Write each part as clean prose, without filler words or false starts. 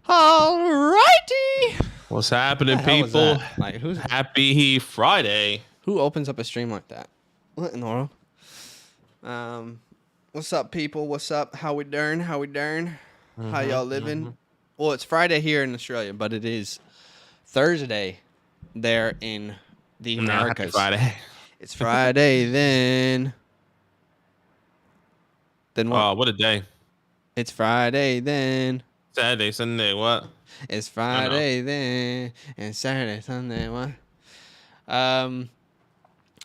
Alrighty. What's happening, What the hell was people? that? Like, Happy Friday. who opens up a stream like that? What in the world? What's up, people? What's up? How we doing? How y'all living? Well, it's Friday here in Australia, but it is Thursday there in the Americas. Happy Friday. It's Friday then. Then what? Oh, what a day. It's Friday then. Saturday, Sunday, what? It's Friday then. And Saturday, Sunday, what?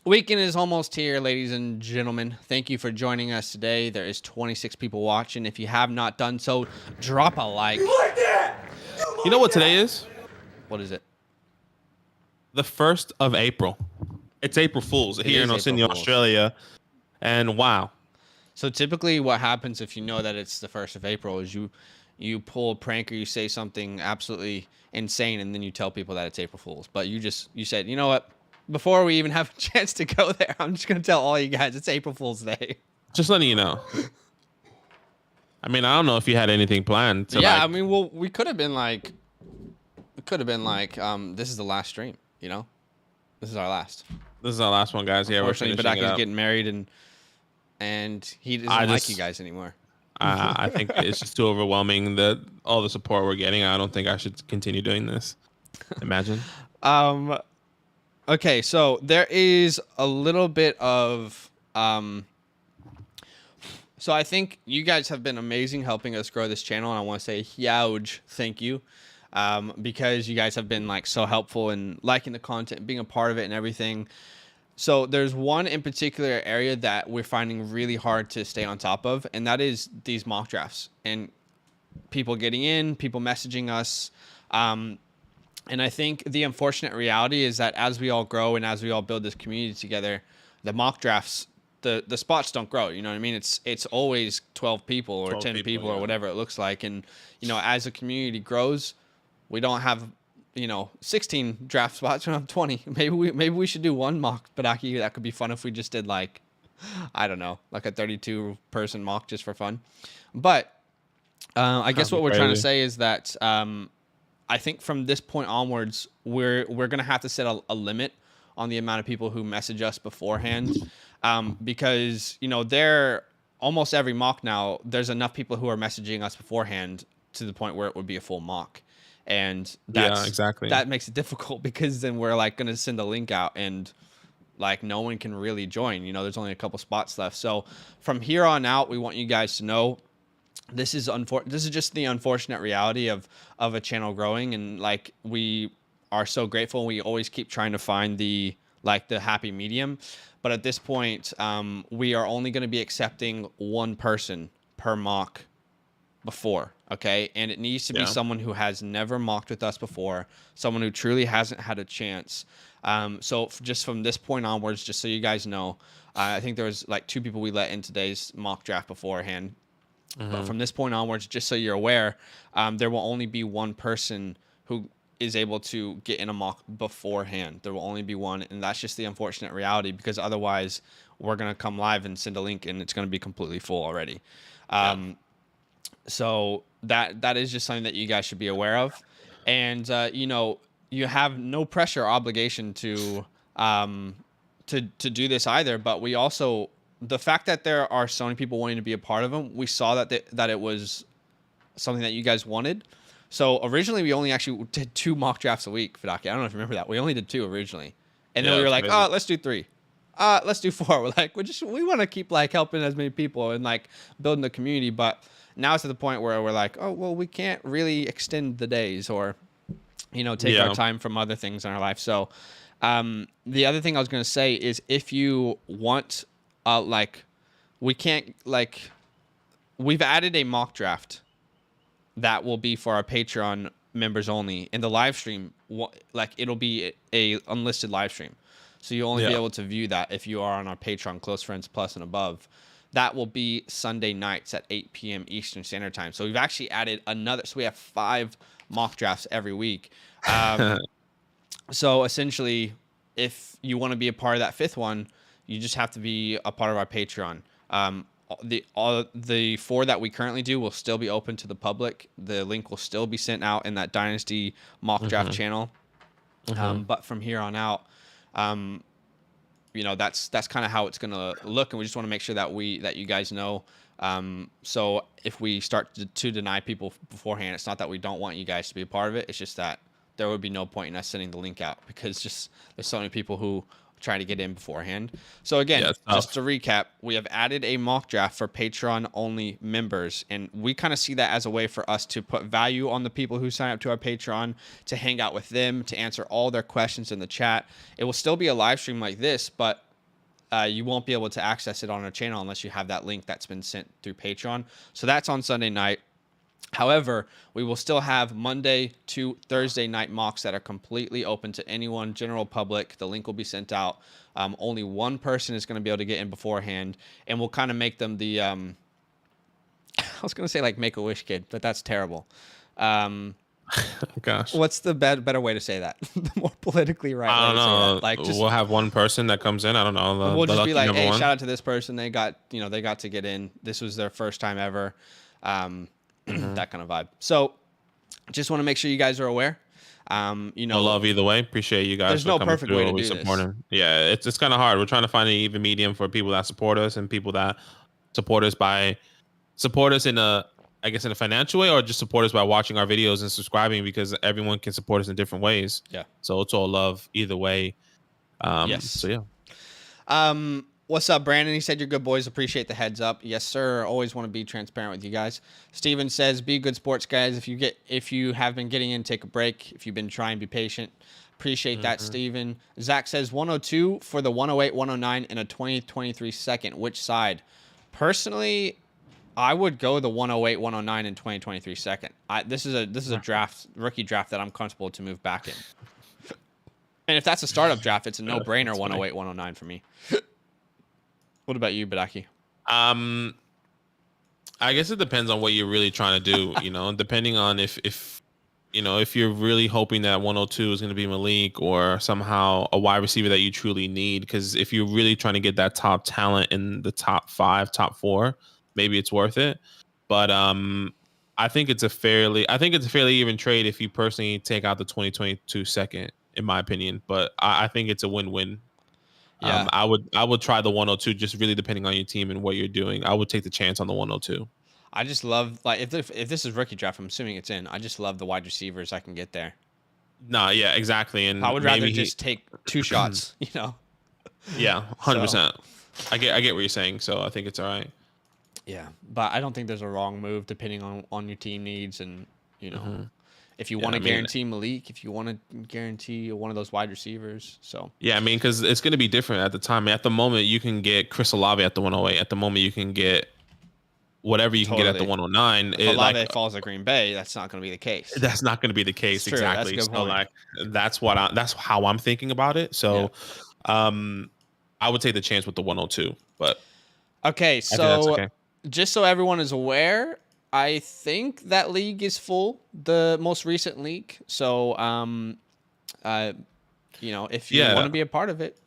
Weekend is almost here, ladies and gentlemen. Thank you for joining us today. There is 26 people watching. If you have not done so, drop a like. You like that? You know what today is? What is it? The 1st of April. It's April Fool's here in Sydney, Australia. And wow. So typically what happens if you know that it's the 1st of April is you pull a prank or you say something absolutely insane and then you tell people that it's April Fool's. But you said, you know what? Before we even have a chance to go there, I'm just going to tell all you guys it's April Fool's Day. Just letting you know. I mean, I don't know if you had anything planned. I mean, well, we could have been like, this is the last stream, you know? This is our last. This is our last one, guys. Yeah, we're finishing it up. Getting married and he doesn't like you guys anymore. I think it's just too overwhelming, all the support we're getting. I don't think I should continue doing this. Imagine. Okay, so there is a little bit of so I think you guys have been amazing helping us grow this channel, and I want to say a huge thank you because you guys have been like so helpful in liking the content, being a part of it and everything. So there's one in particular area that we're finding really hard to stay on top of, and that is these mock drafts and people getting in, people messaging us. And I think the unfortunate reality is that as we all grow and as we all build this community together, the mock drafts, the spots don't grow. You know what I mean? It's always 12 people or 10 people or whatever it looks like. And, you know, as the community grows, we don't have, 16 draft spots. We don't have 20. Maybe we should do one mock Badaki. That could be fun if we just did like, I don't know, like a 32 person mock just for fun. But I guess what we're trying to say is that I think from this point onwards, we're gonna have to set a limit on the amount of people who message us beforehand, because they're almost every mock now. There's enough people who are messaging us beforehand to the point where it would be a full mock, and that makes it difficult because then we're like gonna send a link out and like no one can really join. There's only a couple spots left. So from here on out, we want you guys to know. This is just the unfortunate reality of a channel growing, and like we are so grateful. We always keep trying to find the happy medium, but at this point, we are only going to be accepting one person per mock before, okay? And it needs to be someone who has never mocked with us before, someone who truly hasn't had a chance. So just from this point onwards, just so you guys know, I think there was like 2 people we let in today's mock draft beforehand. But from this point onwards, just so you're aware, there will only be one person who is able to get in a mock beforehand. There will only be one, and that's just the unfortunate reality because otherwise we're going to come live and send a link and it's going to be completely full already. So that is just something that you guys should be aware of. And, you have no pressure or obligation to do this either, but we also... The fact that there are so many people wanting to be a part of them, we saw that it was something that you guys wanted. So originally, we only actually did 2 mock drafts a week, Fidaki. I don't know if you remember that. We only did 2 originally. And then we were like, oh, let's do 3. Let's do 4. We're like, we want to keep like helping as many people and like building the community. But now it's at the point where we're like, oh, well, we can't really extend the days or, take our time from other things in our life. So the other thing I was going to say is if you want... we've added a mock draft that will be for our Patreon members only. In the live stream, it'll be a unlisted live stream. So you'll only be able to view that if you are on our Patreon Close Friends Plus and above. That will be Sunday nights at 8 p.m. Eastern Standard Time. So we've actually added another. So we have 5 mock drafts every week. So essentially, if you want to be a part of that 5th one, you just have to be a part of our Patreon. the 4 that we currently do will still be open to the public. The link will still be sent out in that Dynasty mock draft channel. But from here on out, that's kind of how it's gonna look, and we just want to make sure that you guys know. So if we start to deny people beforehand, it's not that we don't want you guys to be a part of it. It's just that there would be no point in us sending the link out, because just there's so many people who trying to get in beforehand. So again, just to recap, we have added a mock draft for Patreon only members, and we kind of see that as a way for us to put value on the people who sign up to our Patreon, to hang out with them, to answer all their questions in the chat. It will still be a live stream like this, but you won't be able to access it on our channel unless you have that link that's been sent through Patreon. So that's on Sunday night. However, we will still have Monday to Thursday night mocks that are completely open to anyone, general public. The link will be sent out. Only one person is going to be able to get in beforehand, and we'll kind of make them the I was going to say like Make-A-Wish kid, but that's terrible. Gosh, what's the better way to say that? The more politically right I way don't to know. say that. Like, we'll have one person that comes in. I don't know. We'll just be like, hey, shout out to this person. They got to get in. This was their first time ever. That kind of vibe. So just want to make sure you guys are aware. I love either way. Appreciate you guys. There's no perfect way to do this. Yeah, it's kind of hard. We're trying to find an even medium for people that support us and people that support us in a financial way, or just support us by watching our videos and subscribing, because everyone can support us in different ways. Yeah. So it's all love either way. Yes. So yeah. What's up, Brandon? He said, you're good boys. Appreciate the heads up. Yes, sir. Always want to be transparent with you guys. Steven says, be good sports guys. If you have been getting in, take a break. If you've been trying, be patient. Appreciate that, Steven. Zach says 102 for the 108, 109 in a 2023 second. Which side? Personally, I would go the 108, 109 in 2023 second. This is a rookie draft that I'm comfortable to move back in. And if that's a startup draft, it's a no-brainer 108, 109 for me. What about you, Badaki? I guess it depends on what you're really trying to do. Depending on if you're really hoping that 102 is going to be Malik, or somehow a wide receiver that you truly need. Because if you're really trying to get that top talent in the top 5, top 4, maybe it's worth it. But I think it's a fairly even trade if you personally take out the 2022 second, in my opinion. But I think it's a win-win. Yeah. I would try the 102, just really depending on your team and what you're doing. I would take the chance on the 102. I just love, like, if this is rookie draft, I'm assuming it's in. I just love the wide receivers I can get there. No, yeah, exactly. And I would rather just take 2 shots, Yeah, 100%. So, I get what you're saying, so I think it's all right. Yeah, but I don't think there's a wrong move depending on your team needs, and if you want to guarantee Malik, if you want to guarantee one of those wide receivers. So yeah, because it's going to be different at the time. At the moment, you can get Chris Olave at the 108. At the moment, you can get whatever you can get at the 109. If Olave falls to Green Bay, that's not going to be the case. That's not going to be the case. True, exactly. That's a good point. That's how I'm thinking about it. So, I would take the chance with the 102. But okay, so just so everyone is aware, I think that league is full, the most recent league. So, if you want to be a part of it,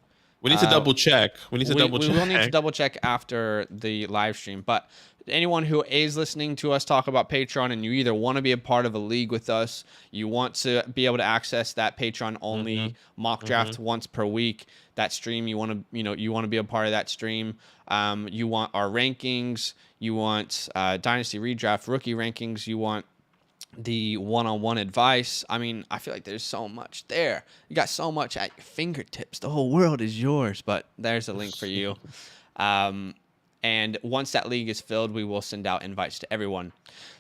we need to double check. We will need to double check after the live stream. But anyone who is listening to us talk about Patreon, and you either want to be a part of a league with us, you want to be able to access that Patreon only mock draft once per week, that stream, you want to be a part of that stream. You want our rankings, you want Dynasty Redraft rookie rankings, you want the one-on-one advice. I mean, I feel like there's so much there. You got so much at your fingertips. The whole world is yours, but there's a link for you. And once that league is filled, we will send out invites to everyone.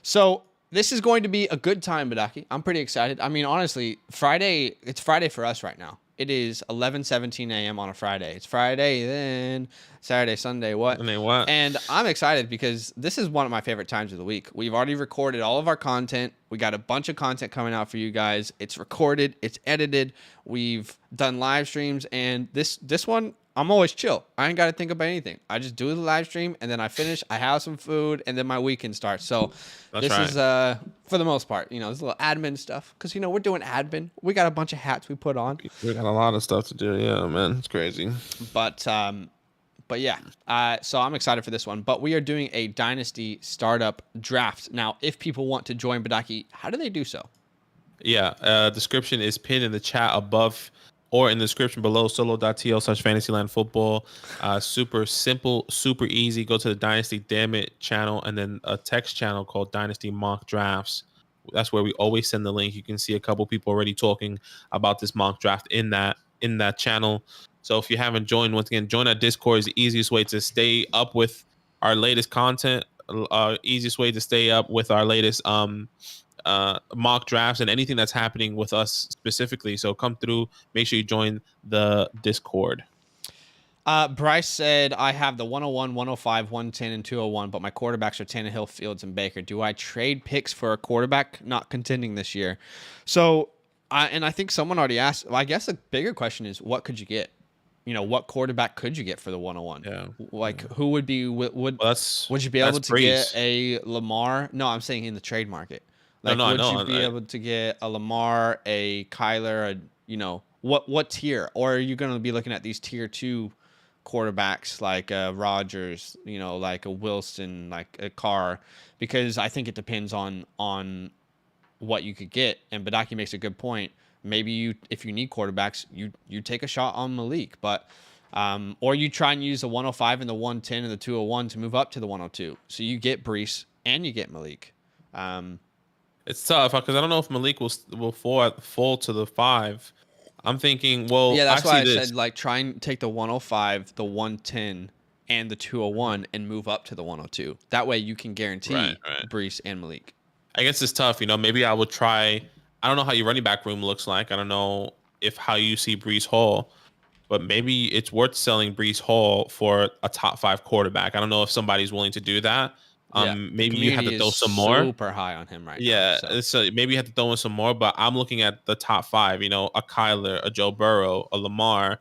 So this is going to be a good time, Badaki. I'm pretty excited. I mean, honestly, it's Friday for us right now. It is 11:17 a.m. on a Friday. It's Friday, then Saturday, Sunday, what? And I'm excited because this is one of my favorite times of the week. We've already recorded all of our content. We got a bunch of content coming out for you guys. It's recorded. It's edited. We've done live streams. And this one, I'm always chill. I ain't got to think about anything. I just do the live stream, and then I finish. I have some food, and then my weekend starts. So this is, for the most part, there's a little admin stuff. Because, we're doing admin. We got a bunch of hats we put on. We got a lot of stuff to do. Yeah, man. It's crazy. But But yeah, so I'm excited for this one. But we are doing a Dynasty startup draft. Now, if people want to join Badaki, how do they do so? Yeah, description is pinned in the chat above or in the description below, solo.tl/fantasylandfootball. Super simple, super easy. Go to the Dynasty Damn It channel and then a text channel called Dynasty Mock Drafts. That's where we always send the link. You can see a couple people already talking about this mock draft in that channel. So if you haven't joined, once again, join our Discord is the easiest way to stay up with our latest content. Easiest way to stay up with our latest mock drafts and anything that's happening with us specifically. So come through, make sure you join the Discord. Bryce said, I have the 101, 105, 110, and 201, but my quarterbacks are Tannehill, Fields, and Baker. Do I trade picks for a quarterback not contending this year? So, I think someone already asked, well, I guess the bigger question is, what could you get? What quarterback could you get for the 101? Yeah. Like, who would be, would you be able to get a Lamar? No, I'm saying in the trade market. Like, would you be able to get a Lamar, a Kyler, what tier? Or are you going to be looking at these tier 2 quarterbacks like Rodgers, like a Wilson, like a Carr? Because I think it depends on what you could get. And Badaki makes a good point. Maybe if you need quarterbacks, you take a shot on Malik, but or you try and use the 105 and the 110 and the 201 to move up to the 102. So you get Brees and you get Malik. It's tough because I don't know if Malik will fall to the 5. I'm thinking, well, yeah, that's why I said like try and take the 105, the 110, and the 201 and move up to the 102. That way you can guarantee Brees and Malik. I guess it's tough, maybe I would try. I don't know how your running back room looks like. I don't know how you see Brees Hall, but maybe it's worth selling Brees Hall for a top 5 quarterback. I don't know if somebody's willing to do that. Maybe you have to throw some more. Super high on him right now. Yeah, so maybe you have to throw in some more. But I'm looking at the top 5. A Kyler, a Joe Burrow, a Lamar,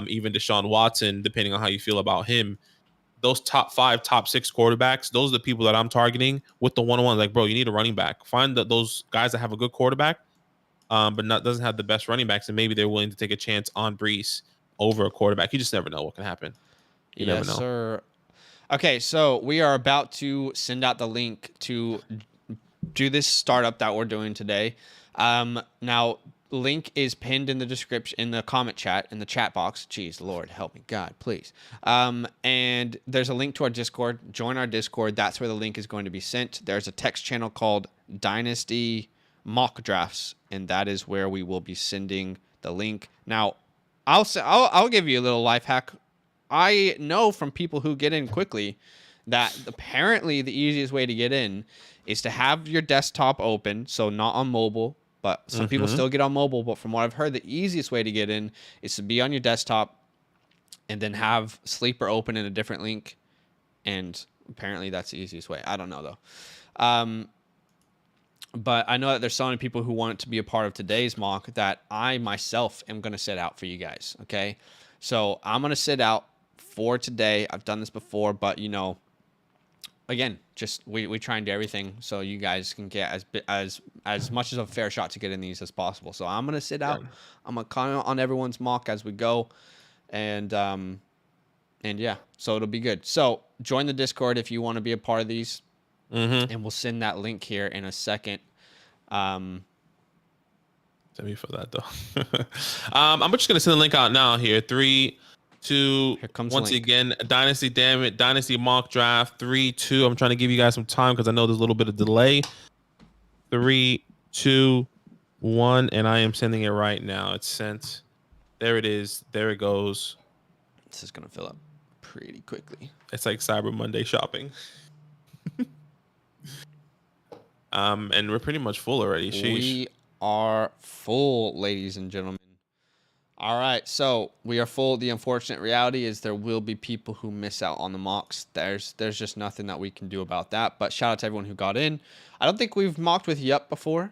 even Deshaun Watson, depending on how you feel about him. Those top 5, top 6 quarterbacks, those are the people that I'm targeting with the 101. Like, bro, you need a running back. Find those guys that have a good quarterback, but doesn't have the best running backs, and maybe they're willing to take a chance on Brees over a quarterback. You just never know what can happen. You never know. Sir. Okay, so we are about to send out the link to do this startup that we're doing today. Now, link is pinned in the description, in the comment chat, in the chat box. Jeez, Lord, help me, God, please. And there's a link to our Discord. Join our Discord. That's where the link is going to be sent. There's a text channel called Dynasty Mock Drafts, and that is where we will be sending the link. Now, I'll give you a little life hack. I know from people who get in quickly that apparently the easiest way to get in is to have your desktop open, so not on mobile, but some people still get on mobile. But from what I've heard, the easiest way to get in is to be on your desktop and then have Sleeper open in a different link. And apparently that's the easiest way. I don't know, though. But I know that there's so many people who want to be a part of today's mock that I myself am going to set out for you guys, okay? So I'm going to sit out for today. I've done this before, but again, just we try and do everything so you guys can get as much as a fair shot to get in these as possible. So I'm going to sit out. I'm going to comment on everyone's mock as we go. And yeah, so it'll be good. So join the Discord if you want to be a part of these. And we'll send that link here in a second. Send me for that though. I'm just gonna send the link out now. Here, 3, 2. Here comes once again. Dynasty, damn it, Dynasty mock draft. 3, 2. I'm trying to give you guys some time because I know there's a little bit of delay. 3, 2, 1, and I am sending it right now. It's sent. There it is. There it goes. This is gonna fill up pretty quickly. It's like Cyber Monday shopping. And we're pretty much full already. Sheesh. We are full, ladies and gentlemen. All right, so we are full. The unfortunate reality is there will be people who miss out on the mocks. There's just nothing that we can do about that. But shout out to everyone who got in. I don't think we've mocked with Yup before.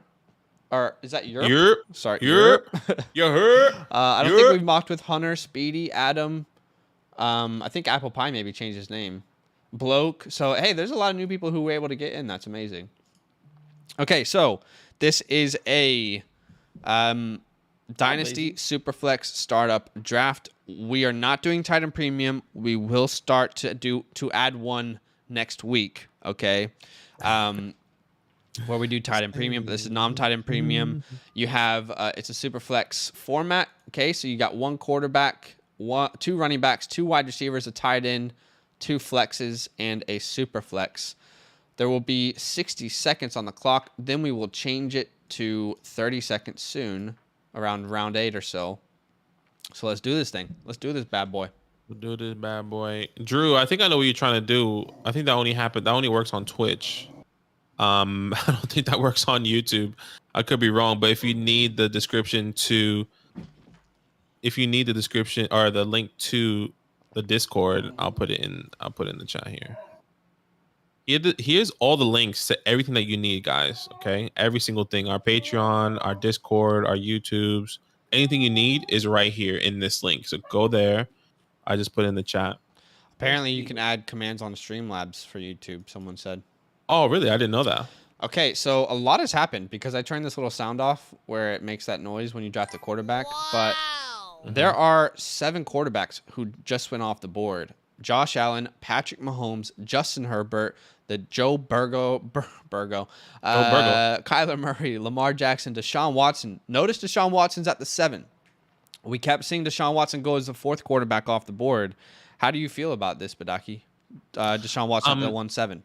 Or is that Europe? Europe. Sorry, Europe. You heard? I don't think we've mocked with Hunter, Speedy, Adam. I think Apple Pie maybe changed his name. Bloke. So, hey, there's a lot of new people who were able to get in. That's amazing. Okay, so this is a Dynasty SuperFlex startup draft. We are not doing Titan Premium. We will start to add one next week. Okay. Where we do Titan Premium, but this is non-Titan Premium. You have it's a super flex format. Okay, so you got one quarterback, two running backs, two wide receivers, a tight end, two flexes, and a super flex. There will be 60 seconds on the clock. Then we will change it to 30 seconds soon, around round 8 or so. So let's do this thing. Let's do this bad boy. We'll do this bad boy. Drew, I think I know what you're trying to do. I think that only works on Twitch. I don't think that works on YouTube. I could be wrong, but if you need the description or the link to the Discord, I'll put it in the chat here. Here's all the links to everything that you need, guys. Okay, every single thing: our Patreon, our Discord, our YouTubes. Anything you need is right here in this link. So go there. I just put it in the chat. Apparently, you can add commands on Streamlabs for YouTube. Someone said. Oh, really? I didn't know that. Okay, so a lot has happened because I turned this little sound off where it makes that noise when you draft the quarterback. Wow. But there are 7 quarterbacks who just went off the board. Josh Allen, Patrick Mahomes, Justin Herbert, the Joe Burrow, Kyler Murray, Lamar Jackson, Deshaun Watson. Notice Deshaun Watson's at the 7. We kept seeing Deshaun Watson go as the 4th quarterback off the board. How do you feel about this, Badaki? Deshaun Watson at the 1-7.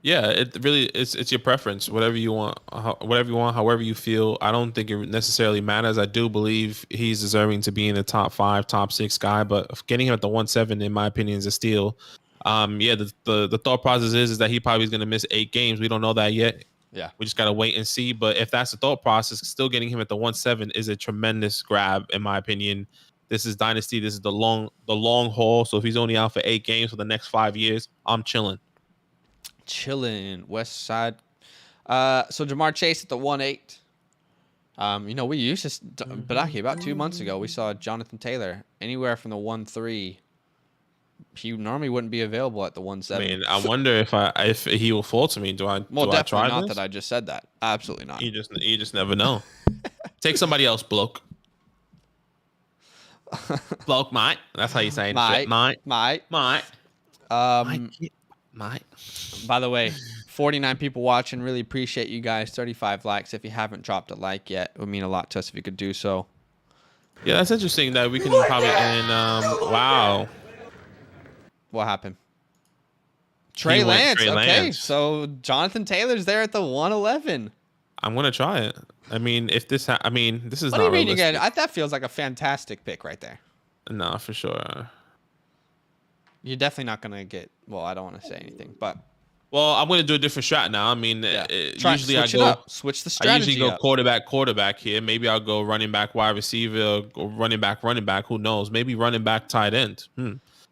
Yeah, it really it's your preference. Whatever you want, however you feel. I don't think it necessarily matters. I do believe he's deserving to be in the top 5, top 6 guy, but getting him at the 1-7, in my opinion, is a steal. Yeah, the thought process is that he probably is going to miss 8 games. We don't know that yet. Yeah, we just got to wait and see. But if that's the thought process, still getting him at the 1-7 is a tremendous grab, in my opinion. This is Dynasty. This is the long haul. So if he's only out for 8 games for the next 5 years, I'm chilling. West Side. So Jamar Chase at the 1-8. We used this, Badaki, about 2 months ago. We saw Jonathan Taylor anywhere from the 1-3. He normally wouldn't be available at the 1-7. I mean, I wonder if he will fall to me. Do I definitely try not this? that I just said that. Absolutely not. You just never know. Take somebody else, bloke. Bloke, mate. That's how you say it. Mate. By the way, 49 people watching. Really appreciate you guys. 35 likes. If you haven't dropped a like yet, it would mean a lot to us if you could do so. Yeah, that's interesting that we can probably end. Wow. What happened? Trey Lance. Okay, so Jonathan Taylor's there at the 1-11. I'm gonna try it. I mean, if this, this is what not. What do you mean again? That feels like a fantastic pick right there. No, for sure. You're definitely not gonna get. Well, I don't want to say anything, but. Well, I'm gonna do a different strat now. I mean, usually I go switch the strategy. I usually go quarterback here. Maybe I'll go running back, wide receiver, or running back. Who knows? Maybe running back, tight end.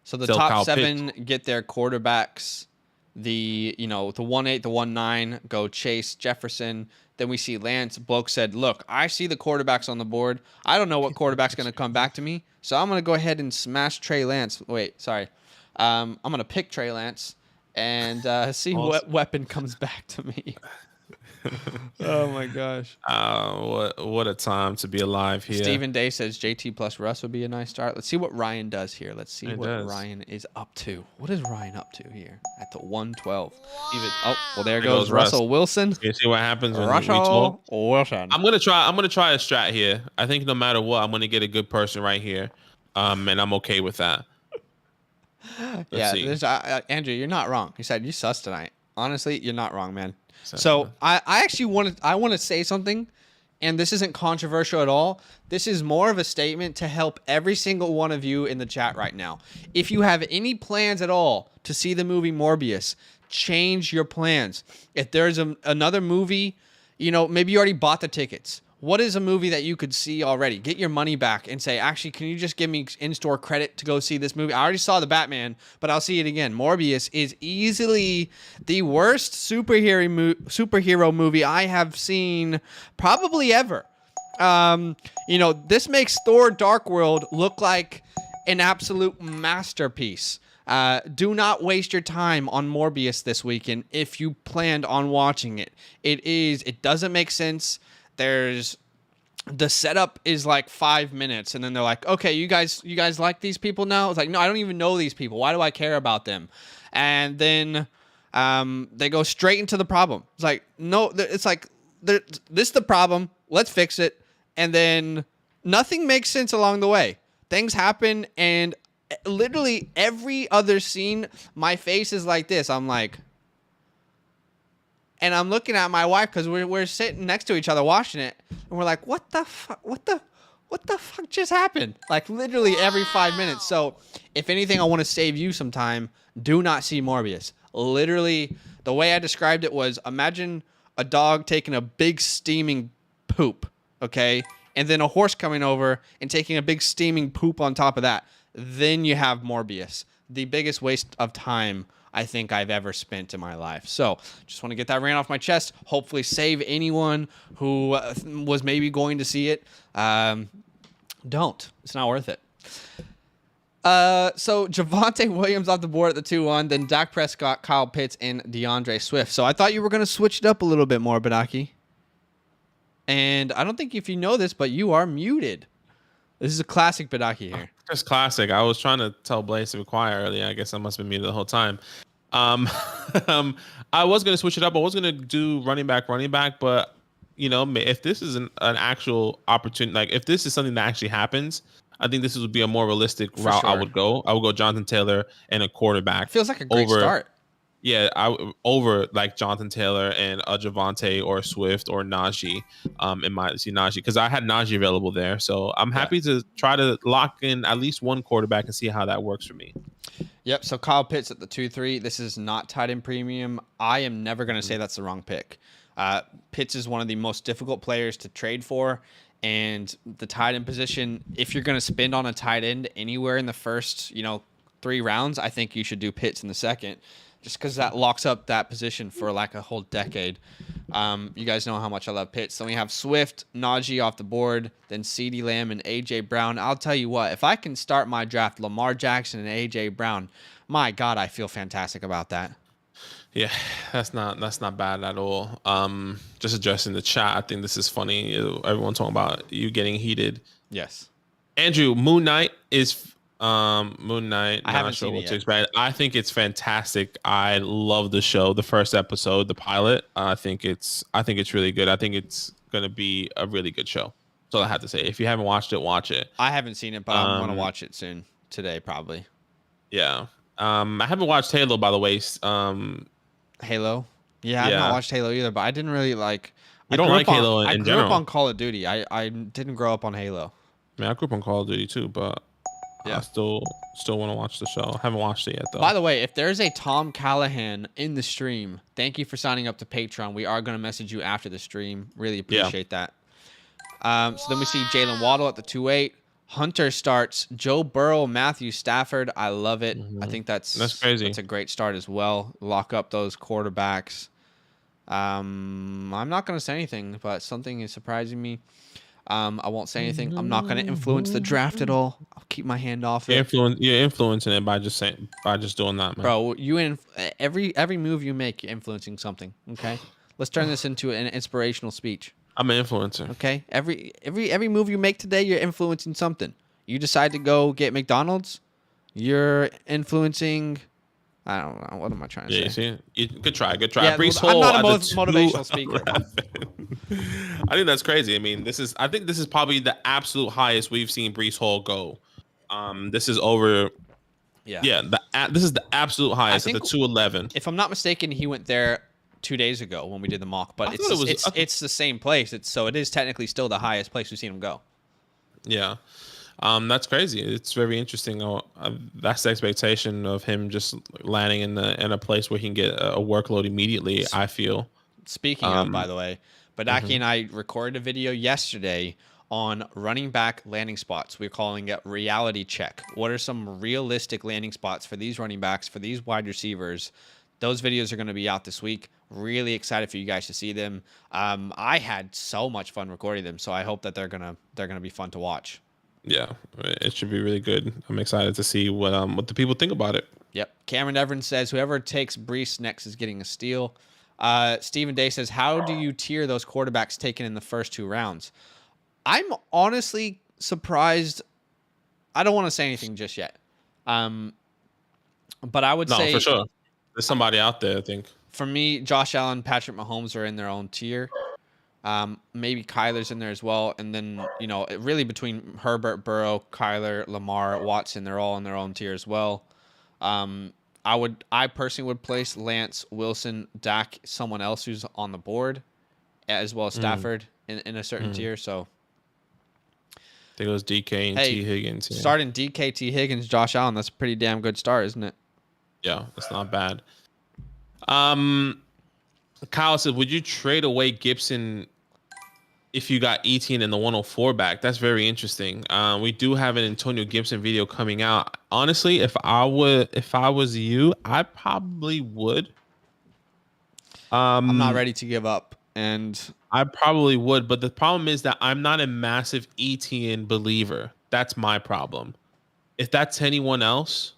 So the top 7 get their quarterbacks. The 1-8, the 1-9 go Chase, Jefferson. Then we see Lance. Bloke said, "Look, I see the quarterbacks on the board. I don't know what quarterback's gonna come back to me, so I'm gonna go ahead and smash Trey Lance. Wait, sorry. I'm gonna pick Trey Lance and see what weapon comes back to me." Oh my gosh. What a time to be alive here. Stephen Day says JT plus Russ would be a nice start. Let's see what Ryan does here. Let's see what Ryan is up to. What is Ryan up to here at the 1-12? There goes Russell Wilson. You see what happens when Russell Wilson. I'm gonna try a strat here. I think no matter what, I'm gonna get a good person right here. And I'm okay with that. Andrew, you're not wrong. He said you sus tonight. Honestly, you're not wrong, man. So I actually want to say something, and this isn't controversial at all. This is more of a statement to help every single one of you in the chat right now. If you have any plans at all to see the movie Morbius, change your plans. If there's another movie, maybe you already bought the tickets. What is a movie that you could see already? Get your money back and say, actually, can you just give me in-store credit to go see this movie? I already saw The Batman, but I'll see it again. Morbius is easily the worst superhero movie I have seen probably ever. This makes Thor Dark World look like an absolute masterpiece. Do not waste your time on Morbius this weekend if you planned on watching it. It doesn't make sense. There's the setup is like 5 minutes, and then they're like, okay, you guys like these people now? It's like, no, I don't even know these people. Why do I care about them? And then they go straight into the problem. It's like, no, it's like, this is the problem. Let's fix it. And then nothing makes sense along the way. Things happen, and literally every other scene, my face is like this. I'm like, and I'm looking at my wife because we're sitting next to each other watching it, and we're like, what the fuck? What the fuck just happened? Like literally every 5 minutes. So if anything, I want to save you some time. Do not see Morbius. Literally, the way I described it was, imagine a dog taking a big steaming poop, okay? And then a horse coming over and taking a big steaming poop on top of that. Then you have Morbius. The biggest waste of time I think I've ever spent in my life. So just want to get that rant off my chest. Hopefully save anyone who was maybe going to see it. Don't. It's not worth it. So Javonte Williams off the board at the 2-1, then Dak Prescott, Kyle Pitts, and DeAndre Swift. So I thought you were going to switch it up a little bit more, Badaki. And I don't think if you know this, but you are muted. This is a classic Badaki here. Just classic. I was trying to tell Blaze to be quiet earlier. I guess I must have been muted the whole time. I was going to switch it up. I was going to do running back, but if this is an actual opportunity, like if this is something that actually happens, I think this would be a more realistic route. Sure. I would go Jonathan Taylor and a quarterback. Feels like a great start. Yeah, over like Jonathan Taylor and a Javonte or Swift or Najee. In my see Najee, because I had Najee available there, so I'm happy to try to lock in at least one quarterback and see how that works for me. Yep. So Kyle Pitts at the 2-3. This is not tight end premium. I am never going to say that's the wrong pick. Pitts is one of the most difficult players to trade for, and the tight end position, if you're going to spend on a tight end anywhere in the first 3 rounds, I think you should do Pitts in the second. Just because that locks up that position for like a whole decade. You guys know how much I love Pitts. Then we have Swift, Najee off the board, then CeeDee Lamb and A.J. Brown. I'll tell you what, if I can start my draft Lamar Jackson and A.J. Brown, my God, I feel fantastic about that. Yeah, that's not bad at all. Just addressing the chat, I think this is funny. Everyone talking about you getting heated. Yes. Andrew, Moon Knight is... Moon Knight. I haven't seen it yet. I think it's fantastic. I love the show. The first episode, the pilot. I think it's really good. I think it's gonna be a really good show. That's all I have to say. If you haven't watched it, watch it. I haven't seen it, but I'm gonna watch it soon. Today, probably. Yeah. I haven't watched Halo, by the way. Halo. Yeah, I've not watched Halo either, but I didn't really like. I don't like Halo in general. I grew up on Call of Duty. I didn't grow up on Halo. I mean, I grew up on Call of Duty too, but. Yeah. I still want to watch the show. I haven't watched it yet, though. By the way, if there's a Tom Callahan in the stream, thank you for signing up to Patreon. We are going to message you after the stream. Really appreciate that. So then we see Jalen Waddle at the 2-8. Hunter starts. Joe Burrow, Matthew Stafford. I love it. I think that's crazy. That's a great start as well. Lock up those quarterbacks. I'm not going to say anything, but something is surprising me. I won't say anything. I'm not going to influence the draft at all. I'll keep my hand off it. You're influencing it by just doing that, man. Bro, every move you make, you're influencing something. Okay, let's turn this into an inspirational speech. I'm an influencer. Okay, every move you make today, you're influencing something. You decide to go get McDonald's, you're influencing. I don't know. What am I trying to say? See? Good try. Yeah, Brees Hall, I'm not a motivational speaker. I think that's crazy. I mean, I think this is probably the absolute highest we've seen Brees Hall go. This is over. Yeah. This is the absolute highest at the 211. If I'm not mistaken, he went there 2 days ago when we did the mock, but it's the same place. So it is technically still the highest place we've seen him go. Yeah. That's crazy. It's very interesting. That's the expectation of him just landing in a place where he can get a workload immediately, I feel. Speaking of, by the way, Badaki and I recorded a video yesterday on running back landing spots. We're calling it reality check. What are some realistic landing spots for these running backs, for these wide receivers? Those videos are going to be out this week. Really excited for you guys to see them. I had so much fun recording them, so I hope that they're gonna be fun to watch. Yeah, it should be really good. I'm excited to see what the people think about it. Yep. Cameron Evans says whoever takes Brees next is getting a steal. Stephen Day says, how do you tier those quarterbacks taken in the first 2 rounds? I'm honestly surprised. I don't want to say anything just yet. But I would No, for say sure. There's somebody out there, I think. for me, Josh Allen, Patrick Mahomes are in their own tier. Maybe Kyler's in there as well, and then really between Herbert, Burrow, Kyler, Lamar, Watson, they're all in their own tier as well. Um, I personally would place Lance, Wilson, Dak, someone else who's on the board, as well as Mm, Stafford in a certain mm. tier. So I think it was DK and hey, T Higgins. Yeah. starting DKT Higgins, Josh Allen, that's a pretty damn good start, isn't it? Yeah, that's not bad. Um, Kyle said, would you trade away Gibson if you got Etienne and the 104 back? That's very interesting. We do have an Antonio Gibson video coming out. Honestly, if I was you, I probably would. I'm not Um, ready to give up, and I probably would, but the problem is that I'm not a massive Etienne believer. That's my problem. If that's anyone else,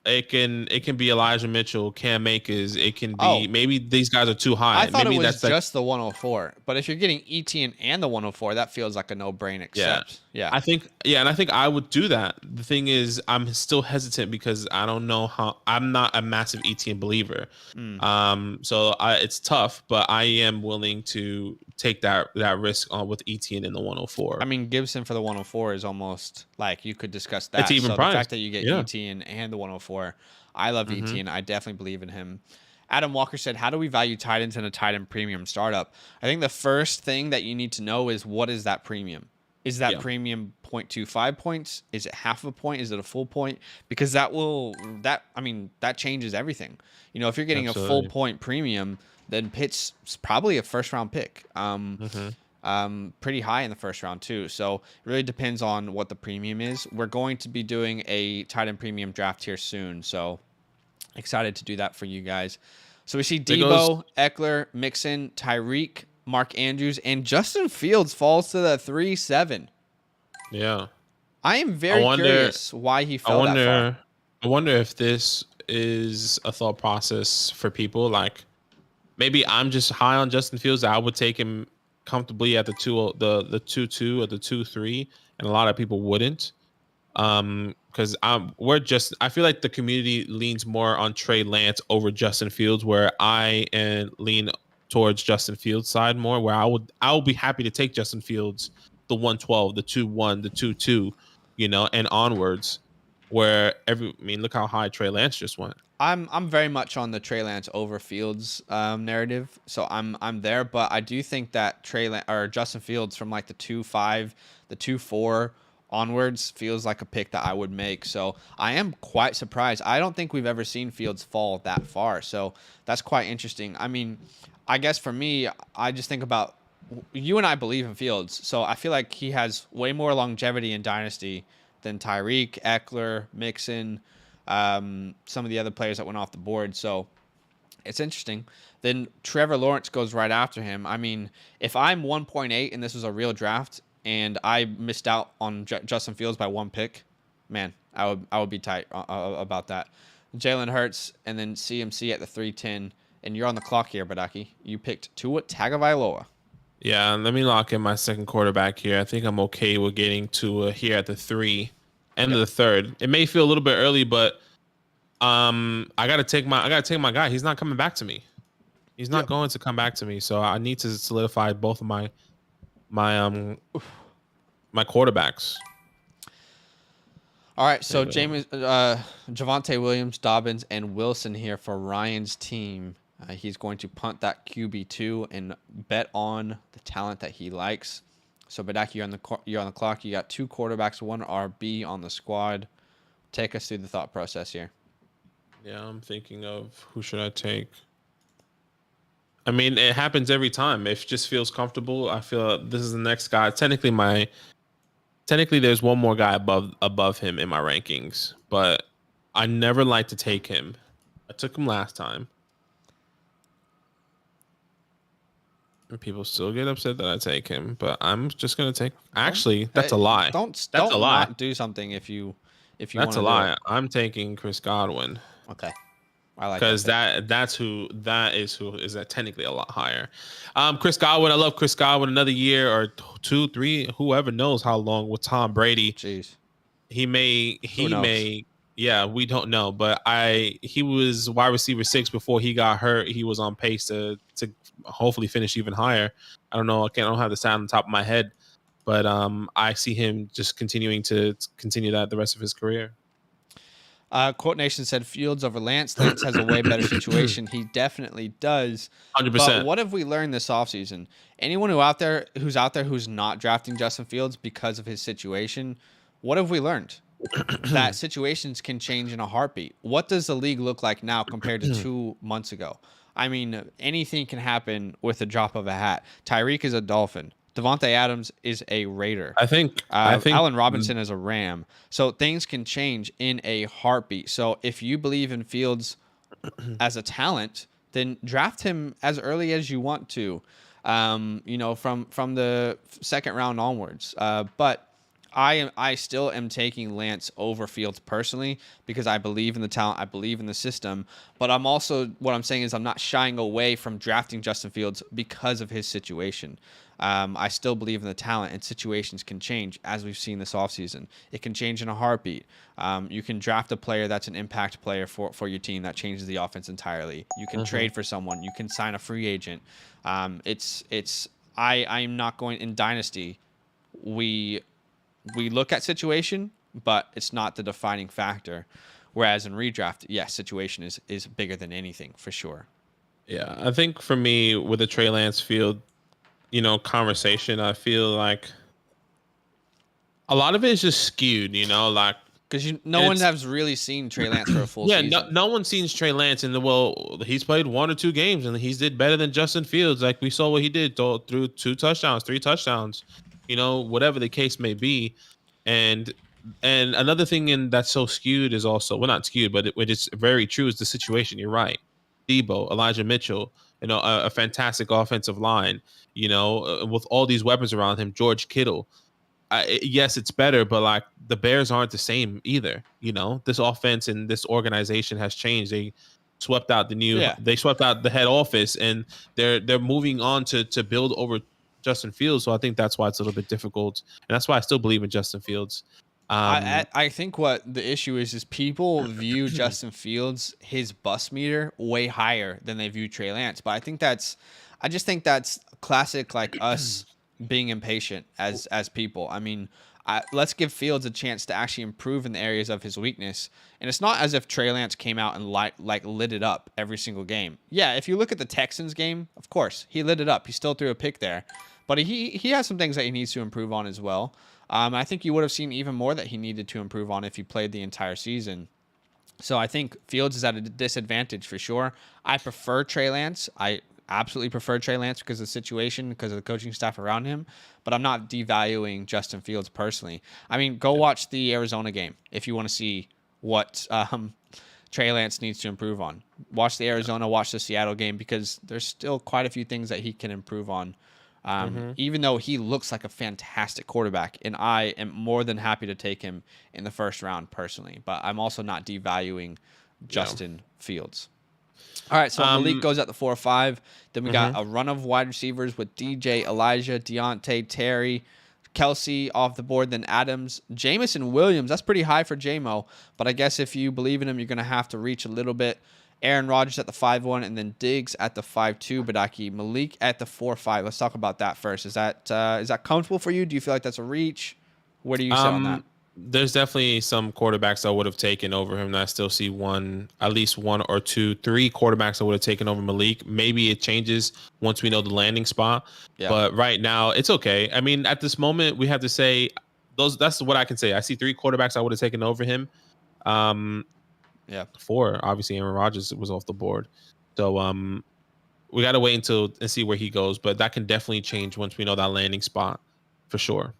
it can be Elijah Mitchell, Cam Akers. It can be oh, maybe these guys are too I high. thought it Maybe was that's like just the 104. But if you're getting ETN and the 104, that feels like a no-brainer. yeah. Except, yeah. And I think I would do that. The thing is, I'm still hesitant because I don't know how. I'm not a massive ETN believer. Mm. It's tough, but I am willing to take that risk on with ETN in the 104. I mean, Gibson for the 104 is almost like you could discuss It's that. even So the fact priced. that you get Yeah. ETN and the 104, I love Mm-hmm. ETN. I definitely believe in him. Adam Walker said, "How do we value tight ends in a tight end premium startup?" I think the first thing that you need to know is what is that premium? Is that Yeah. premium 0.25 points? Is it half a point? Is it a full point? Because that changes everything. If you're getting a full Absolutely. point premium, then Pitt's probably a first round pick. Mm-hmm. Pretty high in the first round too. So it really depends on what the premium is. We're going to be doing a tight end premium draft here soon. So excited to do that for you guys. So we see There goes. Debo, Eckler, Mixon, Tyreek, Mark Andrews, and Justin Fields falls to the 3-7. Yeah. I am I very wonder. curious why he I fell that far. wonder. I wonder if this is a thought process for people. Like maybe I'm just high on Justin Fields. I would take him comfortably at the 2-2 or the 2-3, and a lot of people wouldn't. Because I feel like the community leans more on Trey Lance over Justin Fields, where lean towards Justin Fields side more, where I would be happy to take Justin Fields the 112, the 2-1, the 2-2, and onwards. Look how high Trey Lance just went. I'm very much on the Trey Lance over Fields narrative, so I'm there. But I do think that Justin Fields from like the 2-5, the 2-4 onwards feels like a pick that I would make. So I am quite surprised. I don't think we've ever seen Fields fall that far. So that's quite interesting. I mean, I guess for me, I just think about you and I believe in Fields, so I feel like he has way more longevity in Dynasty than Tyreek, Eckler, Mixon, some of the other players that went off the board. So it's interesting. Then Trevor Lawrence goes right after him. I mean, if I'm 1.8 and this was a real draft and I missed out on Justin Fields by one pick, man, I would be tight about that. Jalen Hurts and then CMC at the 310. And you're on the clock here, Badaki. You picked Tua Tagovailoa. Yeah, let me lock in my second quarterback here. I think I'm okay with getting to here at the 3, end of Yep. the third. It may feel a little bit early, but I gotta take my guy. He's not coming back to me. He's not Yep. going to come back to me. So I need to solidify both of my my quarterbacks. All right, so Javonte Williams, Dobbins, and Wilson here for Ryan's team. He's going to punt that QB2 and bet on the talent that he likes. So, Badaki, you're on the clock. You got two quarterbacks, one RB on the squad. Take us through the thought process here. Yeah, I'm thinking of who should I take. I mean, it happens every time. If it just feels comfortable, I feel this is the next guy. Technically, there's one more guy above him in my rankings, but I never like to take him. I took him last time. And people still get upset that I take him, but I'm just gonna take. Actually, that's a lie. Don't That's a lie. not do something if you want That's to a do lie. it. I'm taking Chris Godwin Okay, I like because that. that is who is technically a lot higher. Chris Godwin. I love Chris Godwin. Another year or 2, 3, whoever knows how long with Tom Brady. Jeez. He may, Who knows? yeah, we don't know, but he was wide receiver 6 before he got hurt. He was on pace to hopefully finish even higher. I don't know. I don't have the sound on the top of my head, but I see him just continuing to continue that the rest of his career. Quote Nation said Fields over Lance. Lance has a way better situation. He definitely does. 100%. But what have we learned this offseason? Anyone who's out there who's not drafting Justin Fields because of his situation, what have we learned? That situations can change in a heartbeat. What does the league look like now compared to 2 months ago? I mean, anything can happen with a drop of a hat. Tyreek is a Dolphin. Devontae Adams is a Raider. I think Allen Robinson is a Ram. So things can change in a heartbeat. So if you believe in Fields as a talent, then draft him as early as you want to. From the second round onwards. But I still am taking Lance over Fields personally because I believe in the talent, I believe in the system, but what I'm saying is I'm not shying away from drafting Justin Fields because of his situation. I still believe in the talent, and situations can change as we've seen this offseason. It can change in a heartbeat. You can draft a player that's an impact player for your team that changes the offense entirely. You can trade for someone. You can sign a free agent. I'm not going in Dynasty. We look at situation, but it's not the defining factor. Whereas in redraft, yes, situation is bigger than anything for sure. Yeah, I think for me with the Trey Lance Field, conversation, I feel like a lot of it is just skewed, like because no one has really seen Trey Lance for a full season. Yeah, no one's seen Trey Lance he's played 1 or 2 games and he's did better than Justin Fields. Like we saw what he did through 2 touchdowns, 3 touchdowns, whatever the case may be. And another thing that's so skewed is also, well, not skewed, but it's very true, is the situation. You're right. Debo, Elijah Mitchell, a fantastic offensive line, with all these weapons around him, George Kittle. Yes, it's better, but like the Bears aren't the same either. This offense and this organization has changed. They swept out they swept out the head office, and they're moving on to build over Justin Fields. So I think that's why it's a little bit difficult, and that's why I still believe in Justin Fields. I think what the issue is people view Justin Fields, his bus meter, way higher than they view Trey Lance. But I just think that's classic, like us being impatient as people. I mean, let's give Fields a chance to actually improve in the areas of his weakness. And it's not as if Trey Lance came out and lit it up every single game. Yeah, if you look at the Texans game, of course, he lit it up. He still threw a pick there. But he has some things that he needs to improve on as well. I think you would have seen even more that he needed to improve on if he played the entire season. So I think Fields is at a disadvantage for sure. I prefer Trey Lance. I absolutely prefer Trey Lance because of the situation, because of the coaching staff around him. But I'm not devaluing Justin Fields personally. I mean, go watch the Arizona game if you want to see what Trey Lance needs to improve on. Watch the Arizona, watch the Seattle game, because there's still quite a few things that he can improve on. Even though he looks like a fantastic quarterback, and I am more than happy to take him in the first round personally, but I'm also not devaluing Justin Fields. All right, so Malik goes at the 4 or 5. Then we got a run of wide receivers with DJ, Elijah, Deontay, Terry, Kelsey off the board, then Adams, Jamison Williams. That's pretty high for JMO, but I guess if you believe in him, you're going to have to reach a little bit. Aaron Rodgers at the 5-1, and then Diggs at the 5-2. Badaki, Malik at the 4-5. Let's talk about that first. Is that comfortable for you? Do you feel like that's a reach? Where do you sit on that? There's definitely some quarterbacks I would have taken over him. I still see at least 1 or 2, 3 quarterbacks I would have taken over Malik. Maybe it changes once we know the landing spot. Yeah. But right now, it's okay. I mean, at this moment, we have to say that's what I can say. I see 3 quarterbacks I would have taken over him. 4, obviously Aaron Rodgers was off the board. So we got to wait and see where he goes, but that can definitely change once we know that landing spot for sure.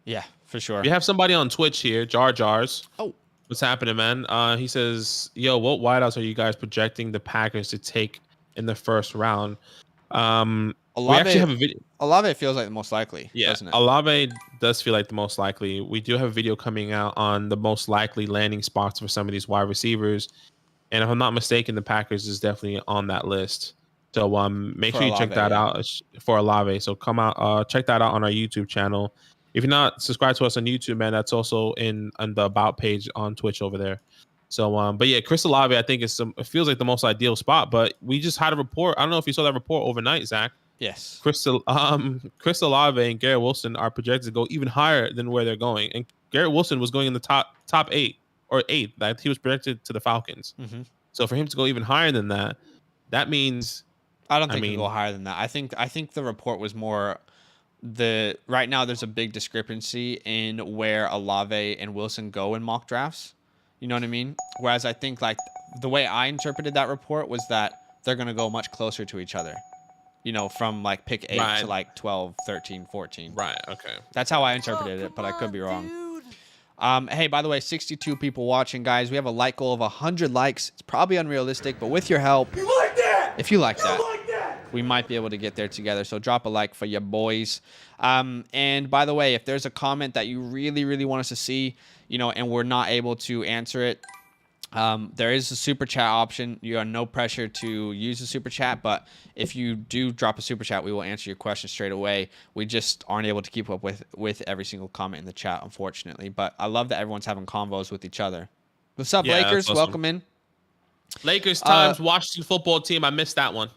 Yeah, for sure. We have somebody on Twitch here, Jar Jars. Oh, what's happening, man? He says, yo, what wideouts are you guys projecting the Packers to take in the first round? We actually have a video. Olave feels like the most likely, doesn't it? Olave does feel like the most likely. We do have a video coming out on the most likely landing spots for some of these wide receivers. And if I'm not mistaken, the Packers is definitely on that list. So make For sure you check Olave, that yeah. out for Olave. So come out, check that out on our YouTube channel. If you're not subscribed to us on YouTube, man, that's also in on the about page on Twitch over there. So but yeah, Chris Olave, I think it feels like the most ideal spot. But we just had a report. I don't know if you saw that report overnight, Zach. Yes. Chris Olave and Garrett Wilson are projected to go even higher than where they're going. And Garrett Wilson was going in the top 8 or 8. That he was projected to the Falcons. Mm-hmm. So for him to go even higher than that, that means, I don't I think he'll go mean, higher than that. I think the report was more right now there's a big discrepancy in where Olave and Wilson go in mock drafts. You know what I mean? Whereas I think like the way I interpreted that report was that they're going to go much closer to each other. You know, from like pick 8 right, to like 12, 13, 14. right, okay. That's how I interpreted it, but I could be wrong. Hey, by the way, 62 people watching, guys. We have a like goal of 100 likes. It's probably unrealistic, but with your help, if you like that, we might be able to get there together. So drop a like for your boys. And by the way, if there's a comment that you really, really want us to see, you know, and we're not able to answer it, there is a super chat option. You are no pressure to use the super chat, but if you do drop a super chat, we will answer your question straight away. We just aren't able to keep up with every single comment in the chat, unfortunately. But I love that everyone's having convos with each other. What's up, Yeah, Lakers? awesome. Welcome in. Lakers times Washington football team. I missed that one.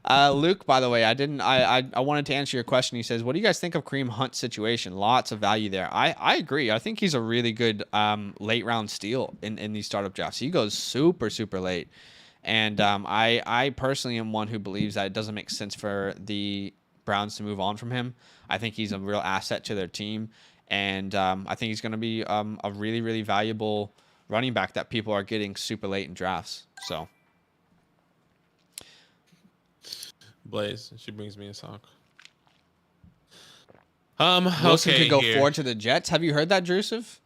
Luke, by the way, I wanted to answer your question. He says, what do you guys think of Kareem Hunt's situation? Lots of value there. I agree. I think he's a really good late round steal in these startup drafts. He goes super, super late. And I personally am one who believes that it doesn't make sense for the Browns to move on from him. I think he's a real asset to their team. And I think he's going to be a really, really valuable running back that people are getting super late in drafts. So. Blaze, she brings me a sock. Wilson okay, could go here. forward to the Jets. Have you heard that, Drusif?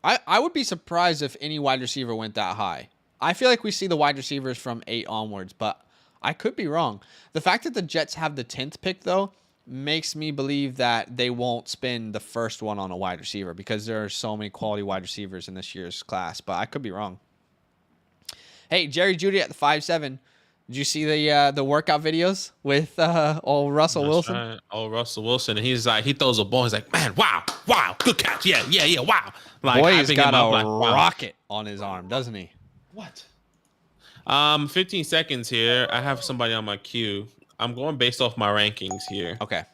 I would be surprised if any wide receiver went that high. I feel like we see the wide receivers from 8 onwards, but I could be wrong. The fact that the Jets have the 10th pick, though, makes me believe that they won't spend the first one on a wide receiver because there are so many quality wide receivers in this year's class, but I could be wrong. Hey, Jerry Judy at the 5'7". Did you see the workout videos with old Russell Wilson? Right. Oh, Russell Wilson. And he's like, he throws a ball. He's like, man, wow, good catch. Yeah, wow. Like, boy, he's got a like, rocket on his arm, doesn't he? What? 15 seconds here. I have somebody on my queue. I'm going based off my rankings here. Okay.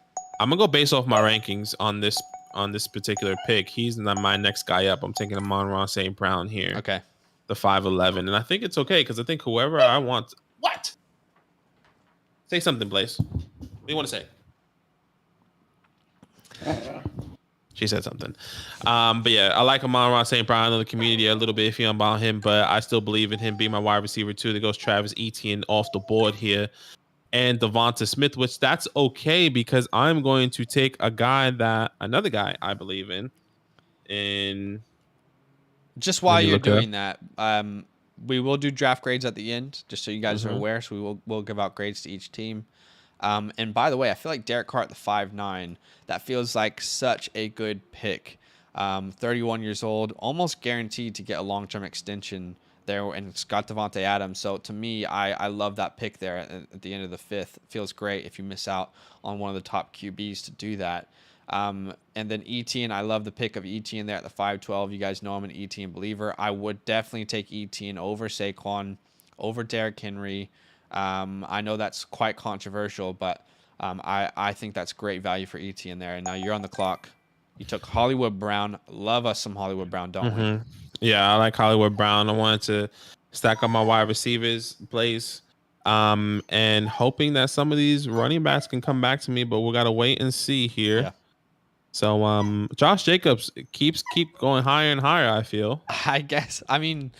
I'm gonna go based off my rankings on this particular pick. He's not my next guy up. I'm taking Amon-Ra St. Brown here. Okay. The 5'11", and I think it's okay because I think whoever I want. What? Say something, Blaze. What do you want to say? She said something. But yeah, I like Amon-Ra St. Brown. I know the community a little bit iffy about him, but I still believe in him being my wide receiver too. There goes Travis Etienne off the board here. And Devonta Smith, which that's okay because I'm going to take another guy I believe in. And just while you're doing that, we will do draft grades at the end, just so you guys are aware. So we'll give out grades to each team. And by the way, I feel like Derek Carr at the 5'9", that feels like such a good pick. 31 years old, almost guaranteed to get a long-term extension there, and it's got Devontae Adams. So to me, I love that pick there at the end of the 5th. It feels great if you miss out on one of the top QBs to do that. And then Etienne, I love the pick of Etienne there at the 5'12". You guys know I'm an Etienne believer. I would definitely take Etienne over Saquon, over Derrick Henry. I know that's quite controversial, but I think that's great value for Etienne there. And now you're on the clock. You took Hollywood Brown. Love us some Hollywood Brown, don't we? Yeah, I like Hollywood Brown. I wanted to stack up my wide receivers, Blaze. And hoping that some of these running backs can come back to me, but we gotta wait and see here. Yeah. So Josh Jacobs keep going higher and higher, I feel. I guess. I mean,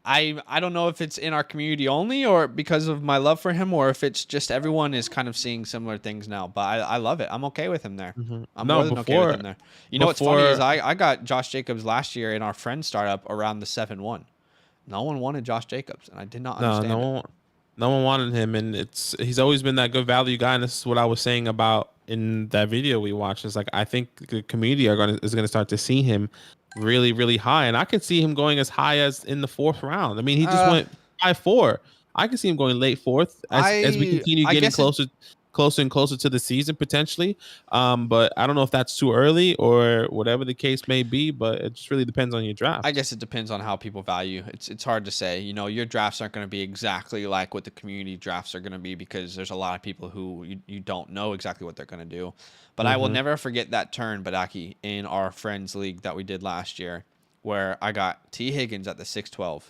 I don't know if it's in our community only or because of my love for him or if it's just everyone is kind of seeing similar things now. But I love it. I'm okay with him there. I'm more than okay with him there. You know what's funny is I got Josh Jacobs last year in our friend startup around the 7-1. No one wanted Josh Jacobs, and I did not understand No one wanted him, and he's always been that good value guy, and this is what I was saying about in that video we watched. It's like I think the community is gonna start to see him really, really high, and I could see him going as high as in the 4th round. I mean, he just went 5'4". I can see him going late fourth as we continue I getting guess it closer and closer to the season potentially. But I don't know if that's too early or whatever the case may be. But it just really depends on your I draft. guess it depends on how people value. It's hard to say. You know, your drafts aren't going to be exactly like what the community drafts are going to be because there's a lot of people who you don't know exactly what they're going to do. But I will Mm-hmm. never forget that turn, Badaki, in our friends league that we did last year, where I got T Higgins at the 6-12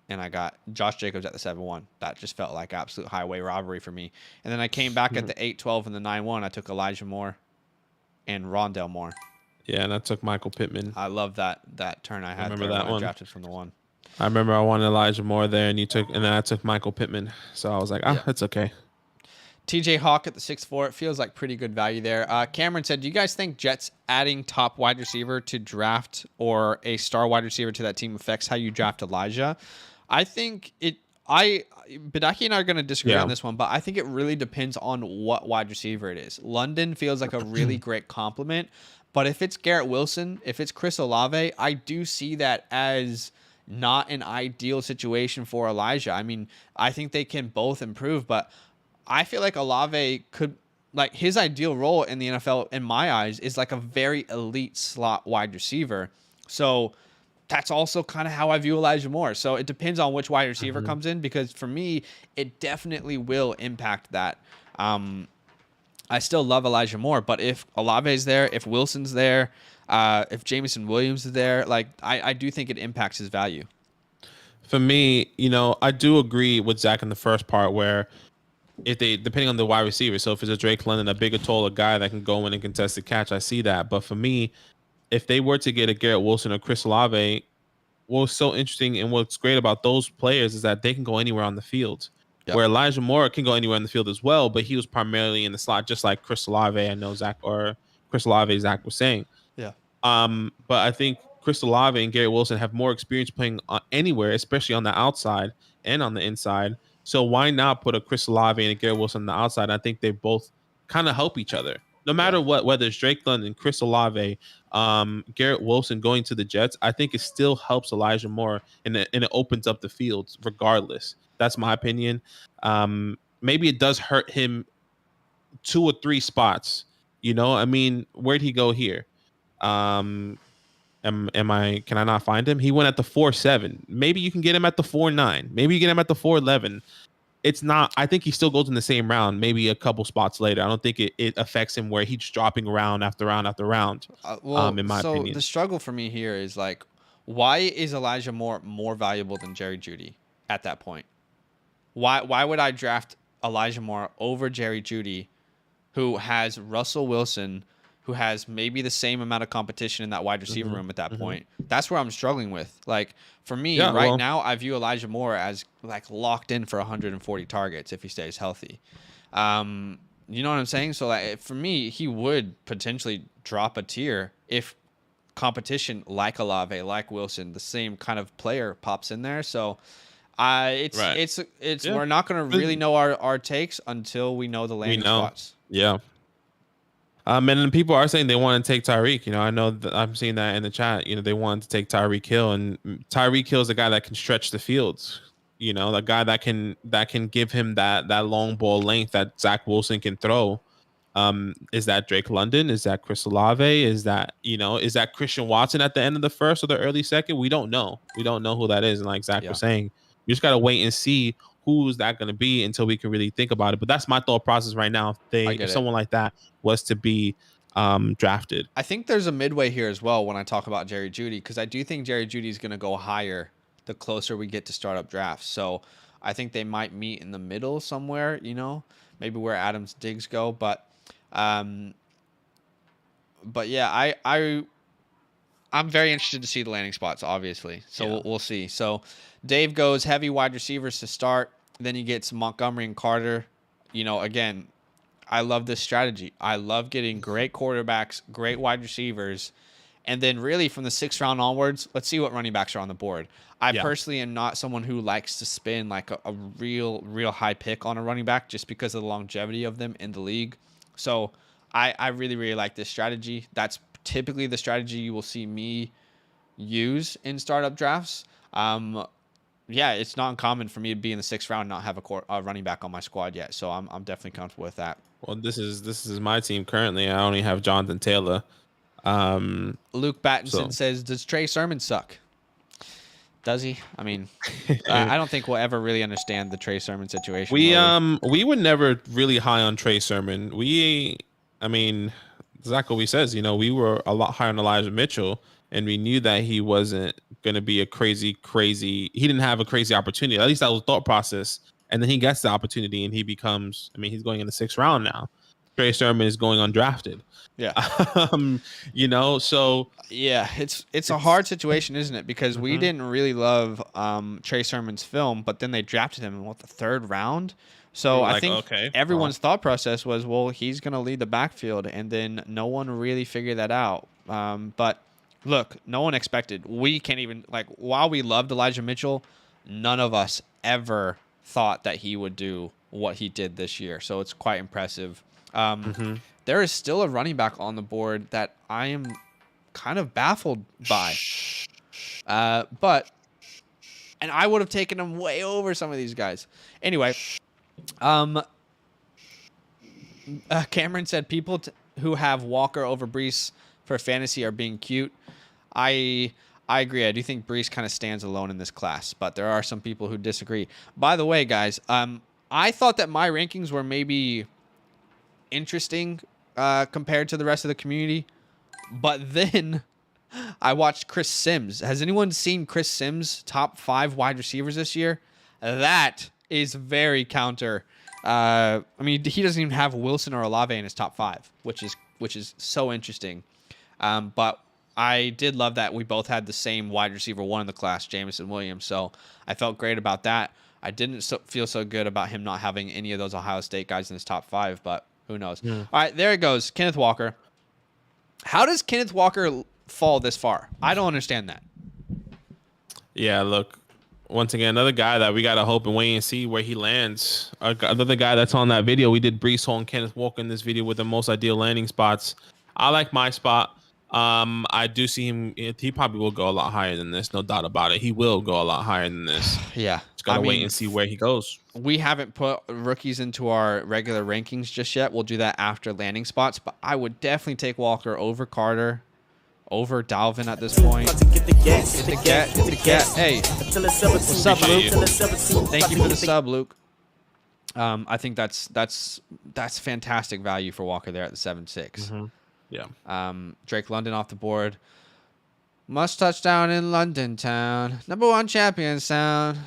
and I got Josh Jacobs at the 7-1. That just felt like absolute highway robbery for me. And then I came back at the 8-12 and the 9-1. I took Elijah Moore and Rondell Moore. Yeah, and I took Michael Pittman. I love that turn I I had remember there when that I one. drafted from the one. I remember I wanted Elijah Moore there, and then I took Michael Pittman. So I was like, Yeah. it's okay. TJ Hawk at the 6-4. It feels like pretty good value there. Cameron said, do you guys think Jets adding top wide receiver to draft or a star wide receiver to that team affects how you draft Elijah? I think Badaki and I are going to disagree Yeah. on this one, but I think it really depends on what wide receiver it is. London feels like a really great compliment, but if it's Garrett Wilson, if it's Chris Olave, I do see that as not an ideal situation for Elijah. I mean, I think they can both improve, but I feel like Olave could, like, his ideal role in the NFL, in my eyes, is like a very elite slot wide receiver. So that's also kind of how I view Elijah Moore. So it depends on which wide receiver comes in, because for me, it definitely will impact that. I still love Elijah Moore, but if Olave's there, if Wilson's there, if Jameson Williams is there, like, I do think it impacts his value. For me, I do agree with Zach in the first part where if they, depending on the wide receiver, so if it's a Drake London, a bigger, taller guy that can go in and contest the catch, I see that. But for me, if they were to get a Garrett Wilson or Chris Olave, what's so interesting and what's great about those players is that they can go anywhere on the field. Yep. Where Elijah Moore can go anywhere on the field as well, but he was primarily in the slot, just like Chris Olave. I know Chris Olave, Zach was saying. Yeah. But I think Chris Olave and Garrett Wilson have more experience playing anywhere, especially on the outside and on the inside. So why not put a Chris Olave and a Garrett Wilson on the outside? I think they both kind of help each other. No matter what, whether it's Drake London, Chris Olave, Garrett Wilson going to the Jets, I think it still helps Elijah Moore and it opens up the field regardless. That's my opinion. Maybe it does hurt him 2 or 3 spots. I mean, where'd he go here? Can I not find him? He went at the 4.7. Maybe you can get him at the 4.9. Maybe you get him at the 4.11. It's not, I think he still goes in the same round, maybe a couple spots later. I don't think it affects him where he's dropping round after round after round. In my opinion. The struggle for me here is, like, why is Elijah Moore more valuable than Jerry Jeudy at that point? Why would I draft Elijah Moore over Jerry Jeudy, who has Russell Wilson, who has maybe the same amount of competition in that wide receiver room at that point? That's where I'm struggling with. Like, for me, now, I view Elijah Moore as, like, locked in for 140 targets if he stays healthy. You know what I'm saying? So, like, for me, he would potentially drop a tier if competition like Olave, like Wilson, the same kind of player pops in there. So we're not going to really know our takes until we know the landing spots. Yeah. And then people are saying they want to take Tyreek. I know that I'm seeing that in the chat. They want to take Tyreek Hill, and Tyreek Hill is a guy that can stretch the fields. The guy that can give him that long ball length that Zach Wilson can throw. Is that Drake London? Is that Chris Olave? Is that Christian Watson at the end of the first or the early second? We don't know. We don't know who that is. And like Zach was saying, you just gotta wait and see who's that going to be until we can really think about it. But that's my thought process right now. If someone like that was to be drafted, I think there's a midway here as well when I talk about Jerry Jeudy, because I do think Jerry Jeudy is going to go higher the closer we get to startup drafts. So I think they might meet in the middle somewhere, maybe where Adams Diggs go. But yeah, I'm very interested to see the landing spots, obviously. So we'll see. So Dave goes heavy wide receivers to start. Then he gets Montgomery and Carter. Again, I love this strategy. I love getting great quarterbacks, great wide receivers. And then really from the 6th round onwards, let's see what running backs are on the board. I personally am not someone who likes to spend like a real high pick on a running back just because of the longevity of them in the league. So I really like this strategy. That's typically the strategy you will see me use in startup drafts. yeah, it's not uncommon for me to be in the 6th round and not have a running back on my squad yet. So I'm definitely comfortable with that. Well, this is my team currently. I only have Jonathan Taylor. Luke Battinson So says, "Does Trey Sermon suck?" Does he? I mean, I don't think we'll ever really understand the Trey Sermon situation. we Will we? we were never really high on Trey Sermon. I mean, exactly what we says. We were a lot higher on Elijah Mitchell, and we knew that he wasn't going to be a crazy. He didn't have a crazy opportunity. At least that was the thought process. And then he gets the opportunity, and he becomes. I mean, he's going in the 6th round now. Trey Sermon is going undrafted. Yeah. So Yeah, it's a hard situation, isn't it? Because we Mhm. didn't really love Trey Sermon's film, but then they drafted him in the 3rd round. So We were I like, think okay, everyone's thought process was, well, he's going to lead the backfield, and then no one really figured that out. But look, no one expected. We can't even while we loved Elijah Mitchell, none of us ever thought that he would do what he did this year. So it's quite impressive. There is still a running back on the board that I am kind of baffled by. But I would have taken him way over some of these guys. Anyway, Cameron said people who have Walker over Brees for fantasy are being cute. I agree. I do think Brees kind of stands alone in this class, but there are some people who disagree. By the way, guys, I thought that my rankings were maybe interesting compared to the rest of the community, but then I watched Chris Sims. Has anyone seen Chris Sims' top 5 wide receivers this year? That is very counter. I mean, he doesn't even have Wilson or Olave in his top 5, which is so interesting. But I did love that we both had the same wide receiver 1 in the class, Jamison Williams. So I felt great about that. I didn't feel so good about him not having any of those Ohio State guys in his top 5, but who knows? Yeah. All right, there it goes. Kenneth Walker. How does Kenneth Walker fall this far? I don't understand that. Yeah, look, once again, another guy that we got to hope and wait and see where he lands. Another guy that's on that video. We did Brees Hall and Kenneth Walker in this video with the most ideal landing spots. I like my spot. I do see him. He probably will go a lot higher than this. No doubt about it. He will go a lot higher than this. Yeah. Just got to wait and see where he goes. We haven't put rookies into our regular rankings just yet. We'll do that after landing spots, but I would definitely take Walker over Carter, over Dalvin at this point. Get the get. Hey, what's up, Luke? Thank you for the sub, Luke. I think that's fantastic value for Walker there at the 7-6. Yeah. Drake London off the board. Must touchdown in London town. #1 champion sound.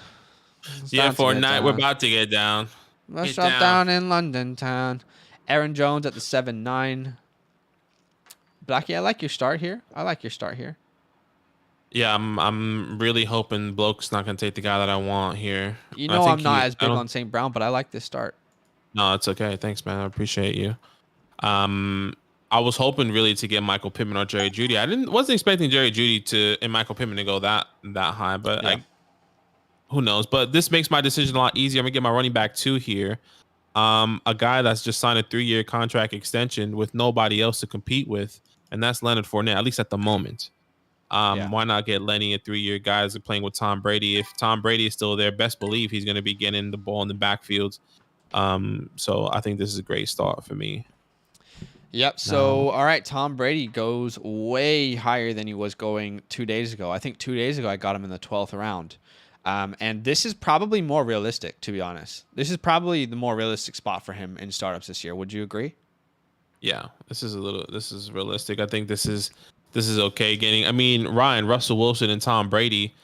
Yeah, Fortnite, we're about to get down. Must drop down in London town. Aaron Jones at the 7-9. Blackie, I like your start here. Yeah, I'm really hoping Bloke's not gonna take the guy that I want here. You know I'm not as big on St. Brown, but I like this start. No, it's okay. Thanks, man. I appreciate you. I was hoping really to get Michael Pittman or Jerry Jeudy. Wasn't expecting Jerry Jeudy and Michael Pittman to go that high, but Yeah. who knows? But this makes my decision a lot easier. I'm gonna get my running back 2 here. A guy that's just signed a 3-year contract extension with nobody else to compete with, and that's Leonard Fournette, at least at the moment. Why not get Lenny, a 3-year guy who's playing with Tom Brady? If Tom Brady is still there, best believe he's going to be getting the ball in the backfield. So I think this is a great start for me. Yep. So, all right, Tom Brady goes way higher than he was going 2 days ago. I think 2 days ago I got him in the 12th round. And this is probably more realistic, to be honest. This is probably the more realistic spot for him in startups this year. Would you agree? Yeah, this is realistic. I think this is okay. Ryan, Russell Wilson, and Tom Brady.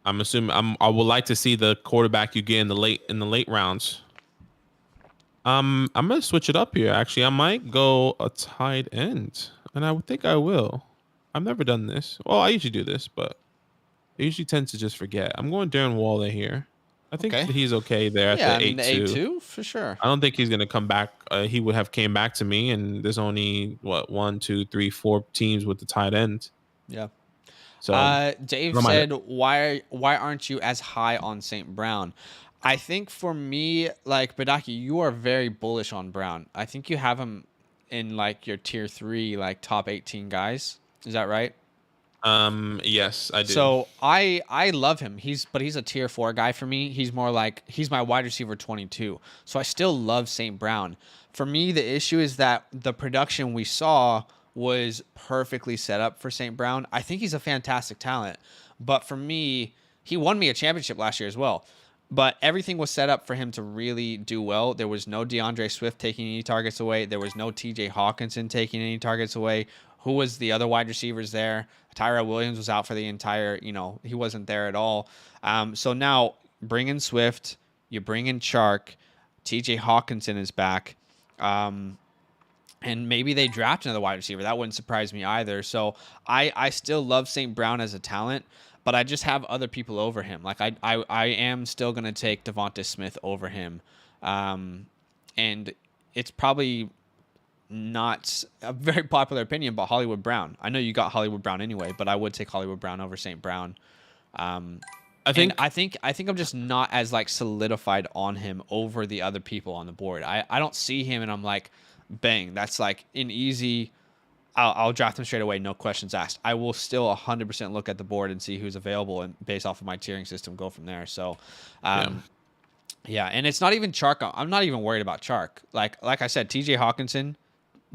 I'm assuming I would like to see the quarterback you get in the late rounds. I'm gonna switch it up here. Actually, I might go a tight end, and I would think I will. I've never done this. Well, I usually do this, but I usually tend to just forget. I'm going Darren Waller here. I think he's okay there at the 8-2 for sure. I don't think he's gonna come back. He would have came back to me, and there's only 1, 2, 3, 4 teams with the tight end. Yeah. So Dave said, why aren't you as high on St. Brown? I think for me, like Badaki, you are very bullish on Brown. I think you have him in like your tier 3, like top 18 guys. Is that right? Yes, I do. So I love him. He's a tier 4 guy for me. He's more like he's my wide receiver 22. So I still love St. Brown. For me, the issue is that the production we saw was perfectly set up for St. Brown. I think he's a fantastic talent, but for me, he won me a championship last year as well. But everything was set up for him to really do well. There was no DeAndre Swift taking any targets away. There was no TJ Hawkinson taking any targets away. Who was the other wide receivers there? Tyrell Williams was out for the entire, he wasn't there at all. So now bring in Swift, you bring in Chark, TJ Hawkinson is back. And maybe they draft another wide receiver. That wouldn't surprise me either. So I still love St. Brown as a talent, but I just have other people over him. Like I am still going to take Devonta Smith over him. And it's probably not a very popular opinion, but Hollywood Brown. I know you got Hollywood Brown anyway, but I would take Hollywood Brown over St. Brown. I think I'm just not as like solidified on him over the other people on the board. I don't see him and I'm like, bang, that's like an easy. I'll draft him straight away, no questions asked. I will still 100% look at the board and see who's available and based off of my tiering system, go from there. So, yeah, and it's not even Chark. I'm not even worried about Chark. Like I said, TJ Hawkinson,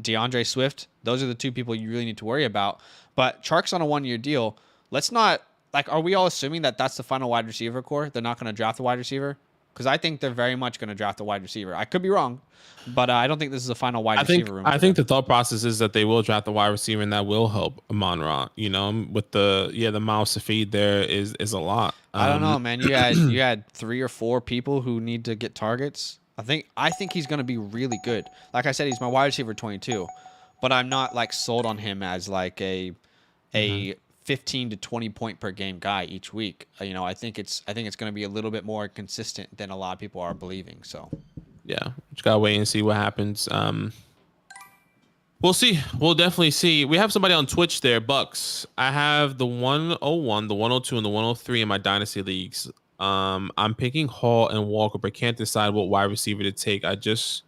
DeAndre Swift, those are the two people you really need to worry about. But Chark's on a 1-year deal. Let's not, are we all assuming that that's the final wide receiver core? They're not going to draft a wide receiver? Because I think they're very much going to draft a wide receiver. I could be wrong, but I don't think this is the final wide receiver room. I think the thought process is that they will draft the wide receiver, and that will help Amon-Ra. With the mouths to feed there is a lot. I don't know, man. You had 3 or 4 people who need to get targets. I think he's going to be really good. Like I said, he's my wide receiver 22, but I'm not like sold on him as like a 15 to 20 point per game guy each week. I think it's going to be a little bit more consistent than a lot of people are believing. So, yeah, just gotta wait and see what happens. We'll see. We'll definitely see. We have somebody on Twitch there, Bucks. I have the 101, the 102, and the 103 in my dynasty leagues. I'm picking Hall and Walker, but can't decide what wide receiver to take. I just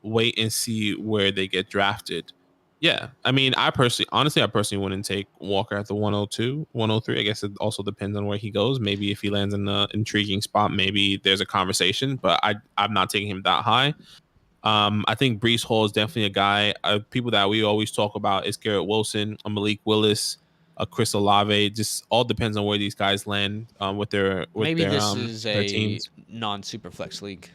wait and see where they get drafted. Yeah, I mean, I personally wouldn't take Walker at the 102, 103. I guess it also depends on where he goes. Maybe if he lands in an intriguing spot, maybe there's a conversation, but I'm not taking him that high. I think Breece Hall is definitely a guy. People that we always talk about is Garrett Wilson, Malik Willis, Chris Olave. Just all depends on where these guys land maybe this is their a teams. non-superflex league.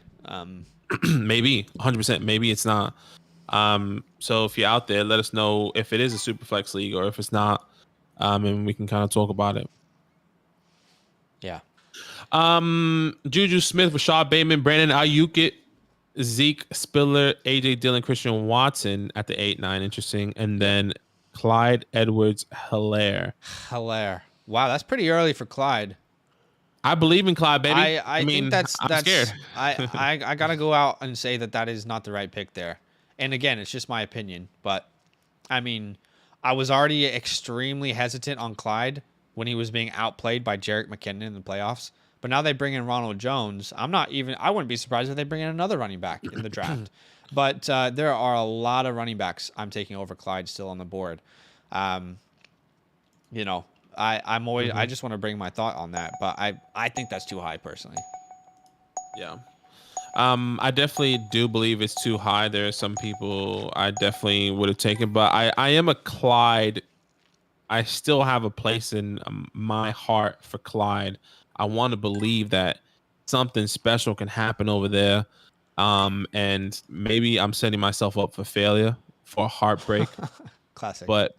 Maybe 100%. Maybe it's not. So if you're out there, let us know if it is a super flex league or if it's not, and we can kind of talk about it. Yeah. Juju Smith, Rashad Bateman, Brandon Ayuk, Zeke Spiller, AJ Dillon, Christian Watson at the 8-9. Interesting. And then Clyde Edwards-Helaire. Wow, that's pretty early for Clyde. I believe in Clyde, baby. I mean, that's I'm scared. I gotta go out and say that is not the right pick there. And again, it's just my opinion, but I mean, I was already extremely hesitant on Clyde when he was being outplayed by Jerick McKinnon in the playoffs. But now they bring in Ronald Jones. I wouldn't be surprised if they bring in another running back in the draft. But there are a lot of running backs I'm taking over Clyde still on the board. I'm always I just want to bring my thought on that, but I think that's too high personally. Yeah. I definitely do believe it's too high. There are some people I definitely would have taken, but I am a Clyde. I still have a place in my heart for Clyde. I want to believe that something special can happen over there. And maybe I'm setting myself up for failure, for heartbreak. Classic. But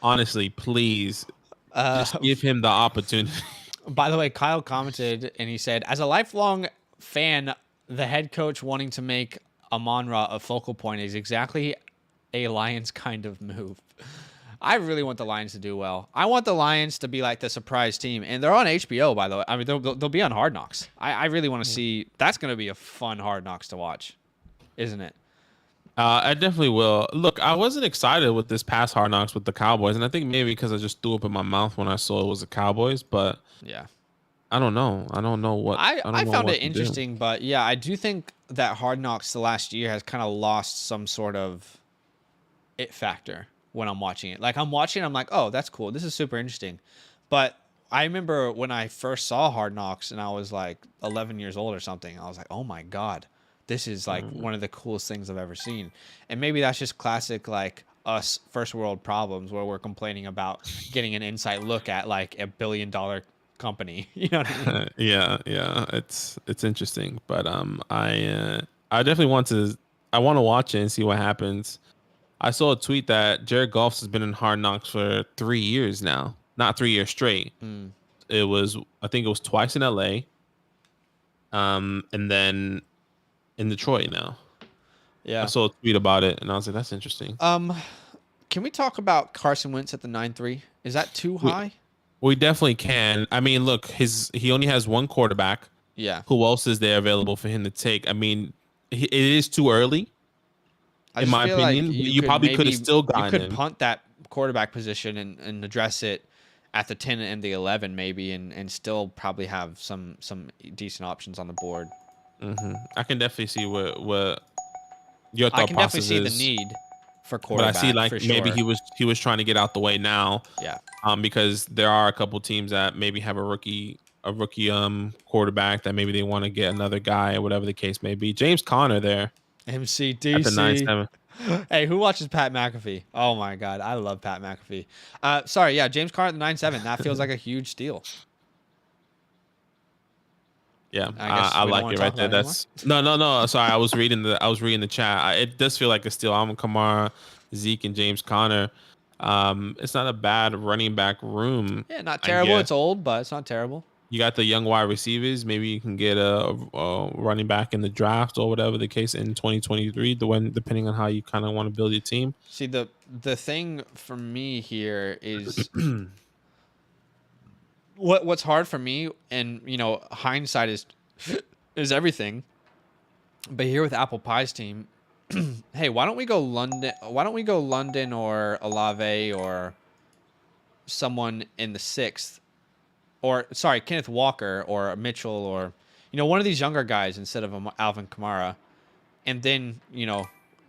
honestly, please just give him the opportunity. By the way, Kyle commented and he said, as a lifelong fan, the head coach wanting to make Amon-Ra a focal point is exactly a Lions kind of move. I really want the Lions to do well. I want the Lions to be like the surprise team. And they're on HBO, by the way. I mean, they'll be on Hard Knocks. I really want to see. That's going to be a fun Hard Knocks to watch, isn't it? I definitely will. Look, I wasn't excited with this past Hard Knocks with the Cowboys. And I think maybe because I just threw up in my mouth when I saw it was the Cowboys. But yeah, I don't know. I don't know what. I found it interesting. But yeah, I do think that Hard Knocks the last year has kind of lost some sort of it factor. when I'm watching it. Like I'm watching, I'm like, oh, that's cool. This is super interesting. But I remember when I first saw Hard Knocks and I was like 11 years old or something. I was like, oh my god, this is like one of the coolest things I've ever seen. And maybe that's just classic like us first world problems where we're complaining about getting an inside look at like $1 billion company. You know what I mean? Yeah, it's interesting, but I definitely I want to watch it and see what happens. I saw a tweet that Jared Goff has been in Hard Knocks for 3 years now, not 3 years straight. Mm, It was, I think it was twice in LA, and then in Detroit now. I yeah. saw a tweet about it and I was like, that's interesting. Um, can we talk about Carson Wentz at the 9-3? Is that too We high? we definitely can. I mean, look, he only has one quarterback. Yeah. Who else is there available for him to take? I mean, it is too early, I in just my feel like opinion. But you you could probably could have maybe still you gotten could him. punt that quarterback position and address it at the 10 and the 11 maybe and still probably have some decent options on the board. I can definitely see what your I thought can definitely process see the is, need for but I see quarterback like for maybe sure. he was trying to get out the way now, Yeah. because there are a couple teams that maybe have a rookie quarterback that maybe they want to get another guy or whatever the case may be. James Conner there at the nine MCDC. seven. Hey, who watches Pat McAfee? Oh my God, I love Pat McAfee. Sorry, yeah, James Carter at the 9-7. That feels like a huge steal. Yeah, I guess I we don't like want it to talk right there. about it anymore. That's no. Sorry, I was reading the chat. It does feel like a steal. Alvin Kamara, Zeke, and James Conner. It's not a bad running back room. Yeah, not I terrible. guess It's old, but it's not terrible. you got the young wide receivers. Maybe you can get a running back in the draft or whatever the case in 2023. Depending on how you kind of want to build your team. See, the thing for me here is what's hard for me, and hindsight is everything. But here with Apple Pie's team, hey, why don't we go London? Why don't we go London or Olave or someone in the 6th, or sorry, Kenneth Walker or Mitchell or one of these younger guys instead of Alvin Kamara, and then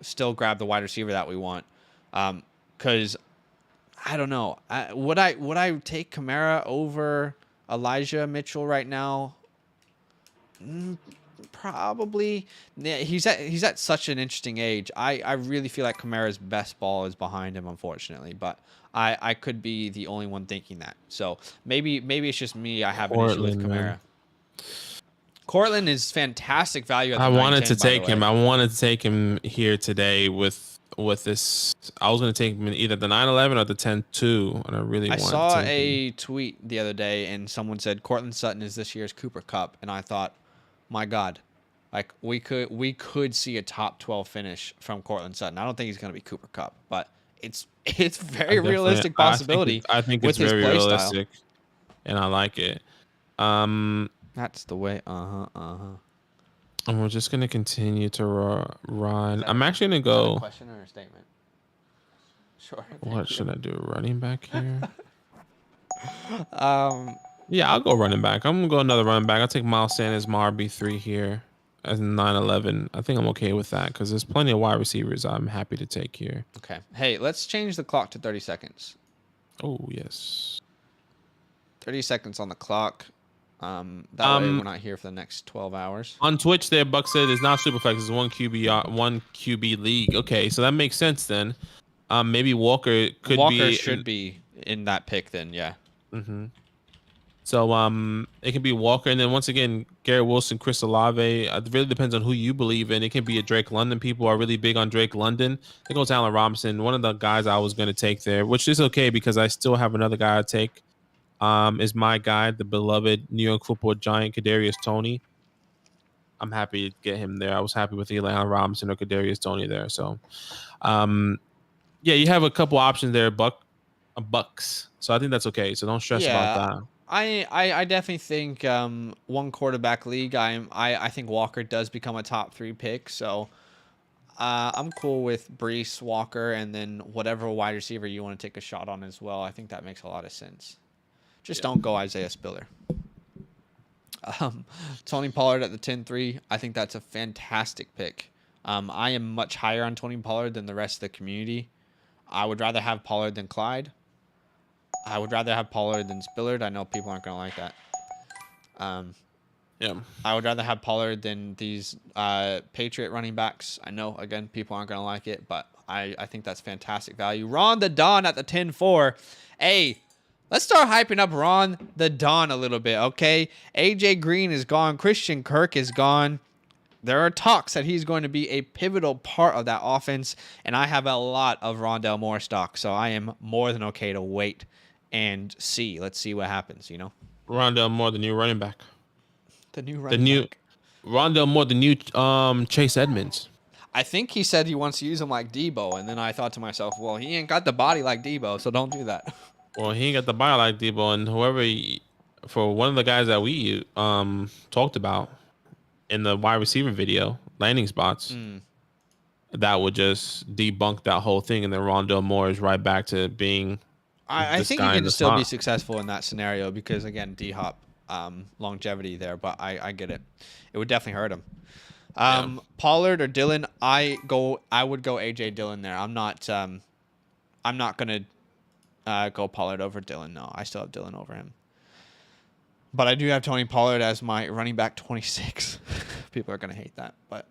still grab the wide receiver that we want, because I don't know. Would I take Kamara over Elijah Mitchell right now? Probably. Yeah, he's at such an interesting age. I really feel like Kamara's best ball is behind him, unfortunately. But I could be the only one thinking that. So maybe it's just me. I have an issue with Portland, Kamara. man. Cortland is fantastic value at the I wanted 9-10, to by the take him. way. I wanted to take him here today with this. I was going to take him in either the 9-11 or the 10-2, and I really I wanted saw to take him. a tweet the other day, and someone said Cortland Sutton is this year's Cooper Cup, and I thought, my God, like we could see a top 12 finish from Cortland Sutton. I don't think he's going to be Cooper Cup, but it's very realistic possibility I think with it's his very play style. realistic, and I like it. That's the way. And we're just gonna continue to run. I'm actually gonna Is that a go. question or a statement? Sure. What should I do? Running back here? Um. Yeah, I'll go running back. I'm gonna go another running back. I'll take Miles Sanders, my RB3 here as 9-11. I think I'm okay with that because there's plenty of wide receivers I'm happy to take here. Okay. Hey, let's change the clock to 30 seconds. Oh yes. 30 seconds on the clock. That way we're not here for the next 12 hours. On Twitch, there, Buck said it's not SuperFlex. It's one QB league. Okay, so that makes sense then. Maybe Walker should be in that pick then. Yeah. So it can be Walker, and then once again, Garrett Wilson, Chris Olave. It really depends on who you believe in. It can be a Drake London. People are really big on Drake London. There goes Allen Robinson, one of the guys I was going to take there, which is okay because I still have another guy to take. Is my guy, the beloved New York Football Giant, Kadarius Toney. I'm happy to get him there. I was happy with Allen Robinson or Kadarius Toney there. So, yeah, you have a couple options there, Bucks. So I think that's okay. So don't stress about that. I definitely think one quarterback league. I think Walker does become a top 3 pick. So I'm cool with Brees, Walker, and then whatever wide receiver you want to take a shot on as well. I think that makes a lot of sense. Just don't go Isaiah Spiller. Tony Pollard at the 10-3. I think that's a fantastic pick. I am much higher on Tony Pollard than the rest of the community. I would rather have Pollard than Clyde. I would rather have Pollard than Spillard. I know people aren't going to like that. Yeah. I would rather have Pollard than these Patriot running backs. I know, again, people aren't going to like it, but I think that's fantastic value. Ron the Don at the 10-4. Hey, let's start hyping up Ron the Don a little bit, okay? AJ Green is gone. Christian Kirk is gone. There are talks that he's going to be a pivotal part of that offense, and I have a lot of Rondale Moore stock, so I am more than okay to wait and see. Let's see what happens, you know? Rondell Moore, the new running back. The new The running new back. Rondell Moore, the new Chase Edmonds. I think he said he wants to use him like Debo, and then I thought to myself, well, he ain't got the body like Debo, so don't do that. Well, he ain't got the bio like Debo, and for one of the guys that we talked about in the wide receiver video, landing spots, that would just debunk that whole thing, and then Rondell Moore is right back to being. I this think guy he in can the still be slot. successful in that scenario because, again, D-Hop longevity there, but I get it. It would definitely hurt him. Pollard or Dillon, I would go AJ Dillon there. I'm not gonna go Pollard over Dillon. No, I still have Dillon over him. But I do have Tony Pollard as my running back 26. People are gonna hate that, but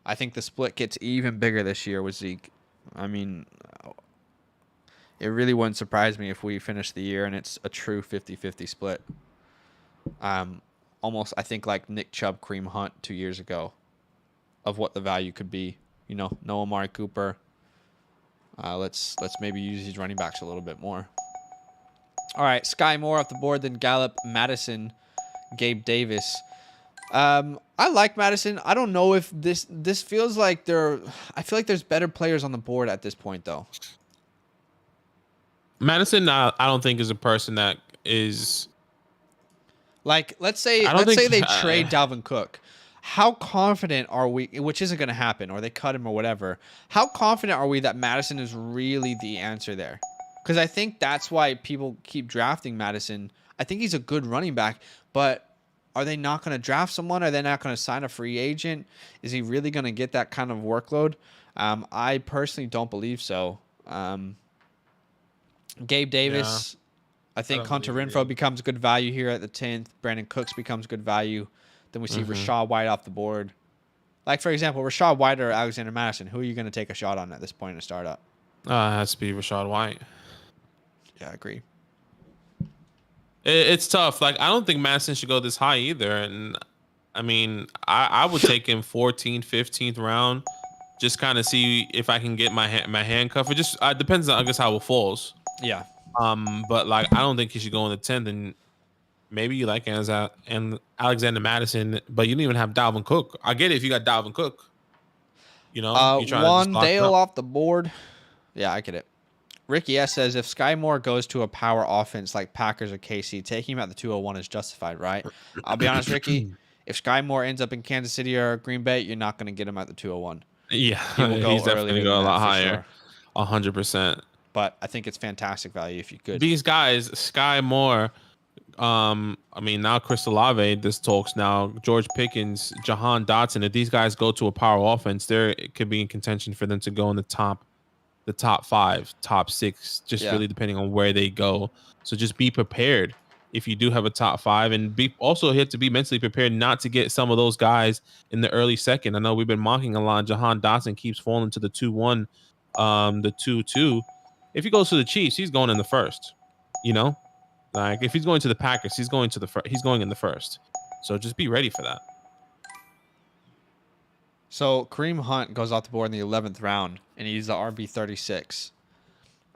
I think the split gets even bigger this year with Zeke. I mean, it really wouldn't surprise me if we finish the year and it's a true 50-50 split. Almost, I think, like Nick Chubb, Kareem Hunt 2 years ago of what the value could be. You know, no Amari Cooper. Let's maybe use these running backs a little bit more. All right, Sky Moore off the board, then Gallup, Madison, Gabe Davis. I like Madison. I don't know if this feels like I feel like there's better players on the board at this point, though. Madison, I don't think is a person that is. Like, let's say I don't think they trade Dalvin Cook. How confident are we, which isn't going to happen, or they cut him or whatever. How confident are we that Madison is really the answer there? Because I think that's why people keep drafting Madison. I think he's a good running back, but are they not going to draft someone? Are they not going to sign a free agent? Is he really going to get that kind of workload? I personally don't believe so. Gabe Davis, yeah. I think Hunter Renfrow becomes good value here at the 10th. Brandon Cooks becomes good value. Then we see Rachaad White off the board. Like, for example, Rachaad White or Alexander Madison. Who are you going to take a shot on at this point in a startup? It has to be Rachaad White. Yeah, I agree. It's tough. Like, I don't think Madison should go this high either. And, I mean, I would take him 14th, 15th round. Just kind of see if I can get my handcuff. It just depends on, I guess, how it falls. Yeah. But like, I don't think he should go in the 10th, and maybe you like Alexander Madison, but you don't even have Dalvin Cook. I get it if you got Dalvin Cook. You know, Juan Dale off the board. Yeah, I get it. Ricky S says if Sky Moore goes to a power offense like Packers or KC, taking him at the 201 is justified, right? I'll be honest, Ricky. If Sky Moore ends up in Kansas City or Green Bay, you're not going to get him at the 201. Yeah, he's definitely going to go a lot higher. 100%. But I think it's fantastic value if you could. These guys, Sky Moore, I mean, now Chris Olave, this talks now, George Pickens, Jahan Dotson, if these guys go to a power offense, it could be in contention for them to go in the top 5, top 6, just really depending on where they go. So just be prepared if you do have a top 5, and be also have to be mentally prepared not to get some of those guys in the early second. I know we've been mocking a lot. Jahan Dotson keeps falling to the 2-1, the 2-2. If he goes to the Chiefs, he's going in the first. You know, like if he's going to the Packers, he's going in the first. So just be ready for that. So Kareem Hunt goes off the board in the 11th round, and he's the RB36.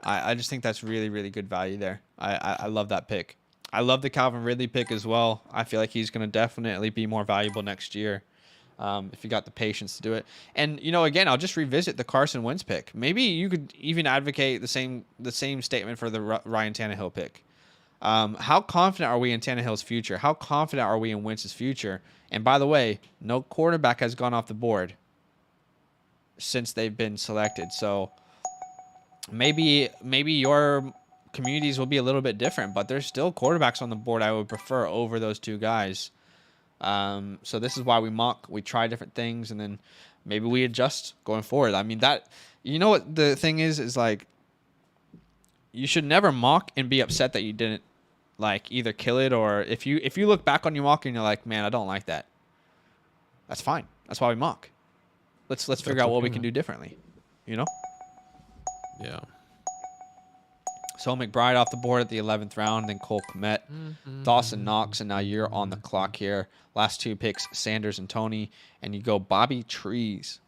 I just think that's really, really good value there. I love that pick. I love the Calvin Ridley pick as well. I feel like he's going to definitely be more valuable next year. If you got the patience to do it. And, you know, again, I'll just revisit the Carson Wentz pick. Maybe you could even advocate the same statement for the Ryan Tannehill pick. How confident are we in Tannehill's future? How confident are we in Wentz's future? And by the way, no quarterback has gone off the board since they've been selected. So maybe your communities will be a little bit different, but there's still quarterbacks on the board I would prefer over those two guys. So this is why we mock. We try different things, and then maybe we adjust going forward. I mean, that, you know what the thing is like, you should never mock and be upset that you didn't like either kill it, or if you look back on your mock and you're like, man, I don't like that. That's fine. That's why we mock. Let's figure out what we can do differently. You know? Yeah. So McBride off the board at the 11th round, then Cole Kmet, Dawson Knox, and now you're on the clock here. Last two picks, Sanders and Tony, and you go Bobby Trees.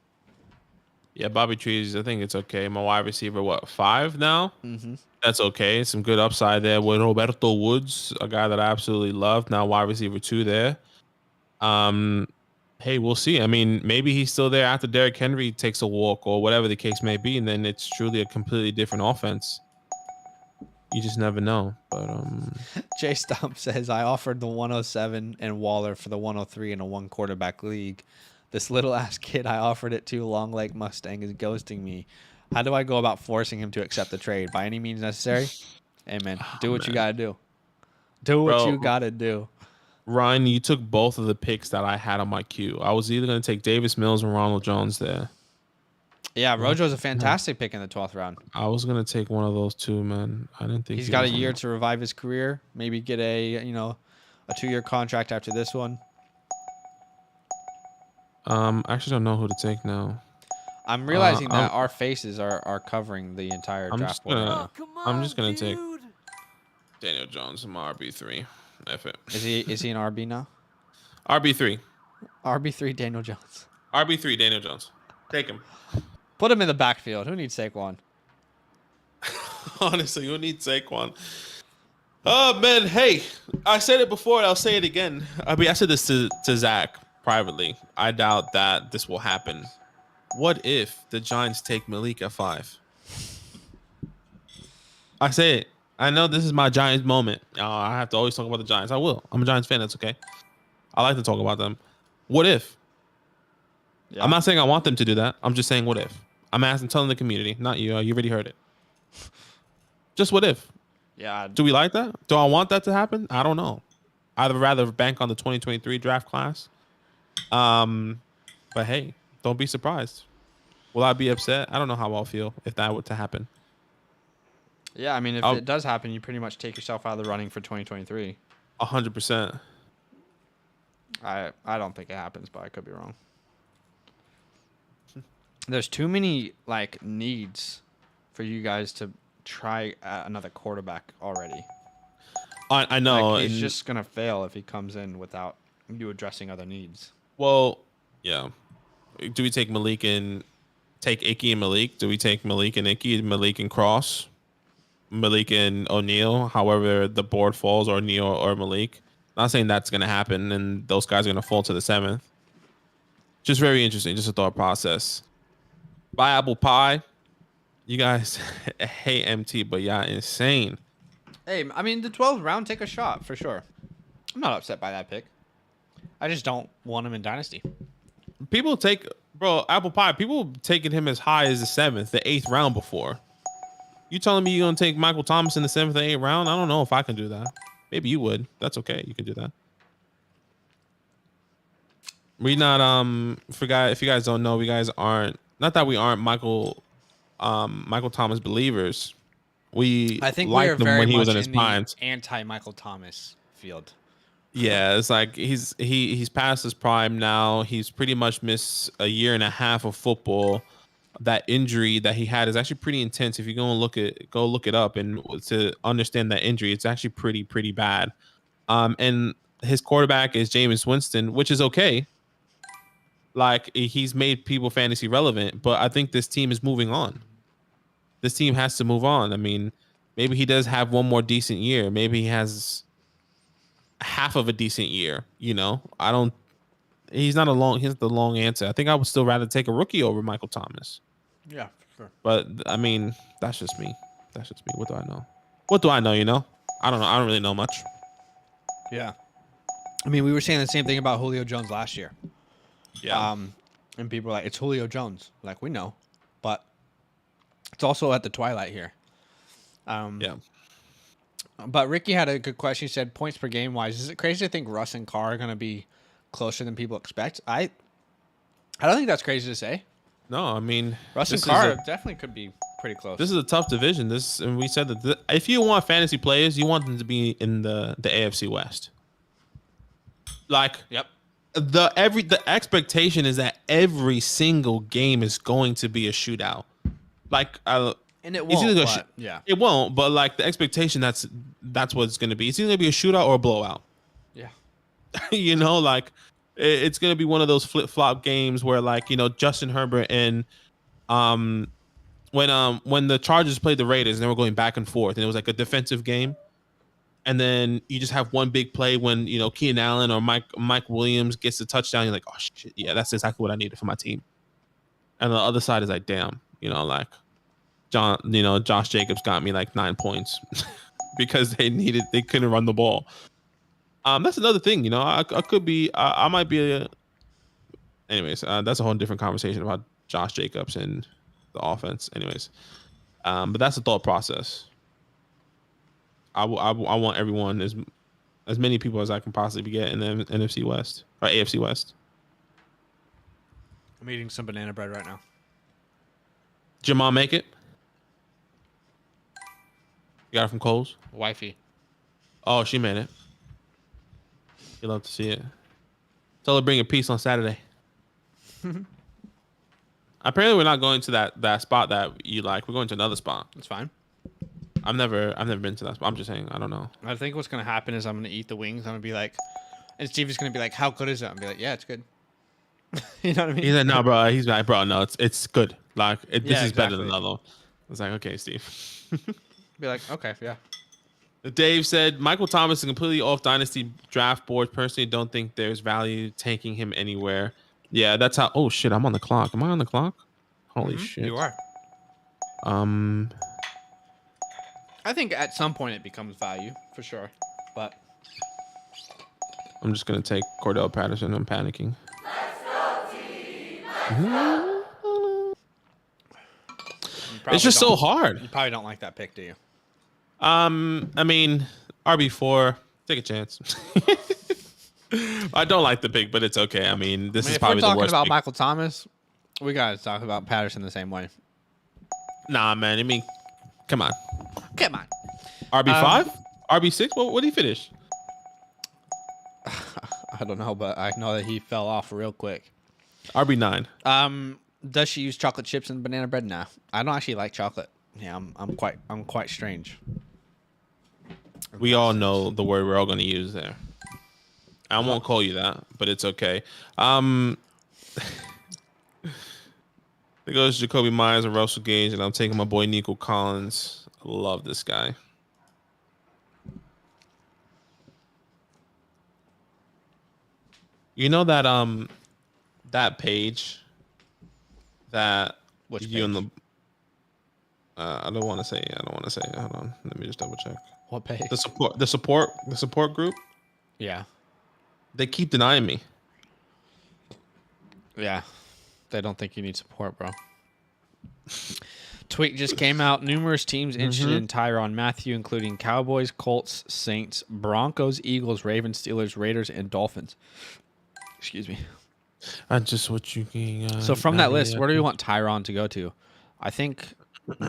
Yeah, Bobby Trees, I think it's okay. My wide receiver, what, 5 now? Mm-hmm. That's okay. Some good upside there with Roberto Woods, a guy that I absolutely love. Now wide receiver 2 there. Hey, we'll see. I mean, maybe he's still there after Derrick Henry takes a walk or whatever the case may be, and then it's truly a completely different offense. You just never know. But Jay Stump says, I offered the 107 and Waller for the 103 in a 1-quarterback league. This little ass kid I offered it to, long leg Mustang, is ghosting me. How do I go about forcing him to accept the trade? By any means necessary? Hey, man, do what you got to do. Do what you got to do. Ryan, you took both of the picks that I had on my queue. I was either going to take Davis Mills and Ronald Jones there. Yeah, Rojo's a fantastic pick in the 12th round. I was going to take one of those too, man. I didn't think he's got a year to revive his career. Maybe get a 2-year contract after this one. I actually don't know who to take now. I'm realizing that our faces are covering the entire draft board. I'm just gonna take Daniel Jones in my RB3. F it. Is he an RB now? RB3. RB3 Daniel Jones. RB3 Daniel Jones. Take him. Put him in the backfield. Who needs Saquon? Honestly, who needs Saquon? Oh man, hey, I said it before and I'll say it again. I mean, I said this to Zach privately. I doubt that this will happen. What if the Giants take Malik at 5? I say it. I know this is my Giants moment. I have to always talk about the Giants. I will. I'm a Giants fan. That's okay. I like to talk about them. What if? Yeah. I'm not saying I want them to do that. I'm just saying what if. I'm telling the community, not you. You already heard it. Just what if? Yeah. Do we like that? Do I want that to happen? I don't know. I'd rather bank on the 2023 draft class. But hey, don't be surprised. Will I be upset? I don't know how I'll feel if that were to happen. Yeah, I mean, if it does happen, you pretty much take yourself out of the running for 2023. 100%. I don't think it happens, but I could be wrong. There's too many needs for you guys to try another quarterback already. I know. He's just gonna fail if he comes in without you addressing other needs. Well, yeah. Do we take Malik and take Icky and Malik? Do we take Malik and Icky, Malik and Cross, Malik and O'Neal? However the board falls, or O'Neal or Malik. Not saying that's gonna happen, and those guys are gonna fall to the 7th. Just very interesting. Just a thought process. Bye, apple pie. You guys hate MT, but yeah, insane. Hey, I mean, the 12th round, take a shot for sure. I'm not upset by that pick. I just don't want him in Dynasty. People take, apple pie. People taking him as high as the 7th, the 8th round before. You telling me you're gonna take Michael Thomas in the 7th or 8th round? I don't know if I can do that. Maybe you would. That's okay. You can do that. We not if you guys don't know, we guys aren't. Not that we aren't Michael Thomas believers. I think liked him when he was in his prime. Anti Michael Thomas field. Yeah, it's like he's past his prime now. He's pretty much missed a year and a half of football. That injury that he had is actually pretty intense. If you go look it up and to understand that injury, it's actually pretty bad. And his quarterback is Jameis Winston, which is okay. Like, he's made people fantasy relevant, but I think this team is moving on. This team has to move on. I mean, maybe he does have one more decent year. Maybe he has half of a decent year. He's not he's the long answer. I think I would still rather take a rookie over Michael Thomas. Yeah, for sure. But I mean, that's just me. What do I know? I don't know. I don't really know much. Yeah. I mean, we were saying the same thing about Julio Jones last year. Yeah. And people were like, it's Julio Jones. Like, we know. But it's also at the twilight here. Yeah. But Ricky had a good question. He said, points per game wise, is it crazy to think Russ and Carr are going to be closer than people expect. I don't think that's crazy to say. No, I mean, Russ and this is Carr definitely could be pretty close. this is a tough division. And we said that if you want fantasy players, you want them to be in the AFC West. Like, yep. The expectation is that every single game is going to be a shootout. Like, and it won't. Yeah, it won't. But like the expectation, that's what it's going to be. It's either going to be a shootout or a blowout. Yeah. You know, like it's going to be one of those flip flop games where, like, you know, Justin Herbert and when the Chargers played the Raiders and they were going back and forth and it was like a defensive game. And then you just have one big play when, you know, Keenan Allen or Mike Williams gets the touchdown. You're like, oh shit, yeah, that's exactly what I needed for my team. And the other side is like, damn, you know, like Josh Jacobs got me like 9 points because they couldn't run the ball. That's another thing, you know. I might be anyways, that's a whole different conversation about Josh Jacobs and the offense. Anyways, but that's the thought process. I want everyone, as many people as I can possibly get in the NFC West or AFC West. I'm eating some banana bread right now. Did your mom make it? You got it from Kohl's? Wifey. Oh, she made it. You love to see it. Tell her to bring a piece on Saturday. Apparently, we're not going to that spot that you like. We're going to another spot. That's fine. I've never been to that spot. I'm just saying, I don't know. I think what's gonna happen is I'm gonna eat the wings. I'm gonna be like, and Steve is gonna be like, "How good is it?" I'm gonna be like, "Yeah, it's good." You know what I mean? He's like, "No, bro." He's like, "Bro, no, it's good. Like, this is better than the other one." I was like, "Okay, Steve." Be like, "Okay, yeah." Dave said Michael Thomas is completely off Dynasty draft board. Personally, don't think there's value tanking him anywhere. Yeah, that's how. Oh shit, I'm on the clock. Am I on the clock? Holy shit, you are. I think at some point it becomes value for sure, but I'm just gonna take Cordell Patterson. I'm panicking. Let's go, team. It's just so hard. You probably don't like that pick, do you? I mean, RB4, take a chance. I don't like the pick, but it's okay. I mean, this is probably the worst. If we're talking about pick. Michael Thomas, we gotta talk about Patterson the same way. Nah, man. I mean, come on. Come on. RB5? RB6? What did he finish? I don't know, but I know that he fell off real quick. RB9. Does she use chocolate chips and banana bread? Nah. I don't actually like chocolate. Yeah, I'm quite strange. We all know the word we're all going to use there. I won't call you that, but it's okay. There goes Jacoby Myers and Russell Gage, and I'm taking my boy Nico Collins. I love this guy. You know that that page that Which you page? and the I don't want to say. Hold on. Let me just double check. What page? The support group. Yeah. They keep denying me. Yeah. They don't think you need support, bro. Tweet just came out. Numerous teams interested in Tyrann Mathieu, including Cowboys, Colts, Saints, Broncos, Eagles, Ravens, Steelers, Raiders, and Dolphins. Excuse me. Just what you can. So from that list, where do we want Tyrann to go to? I think I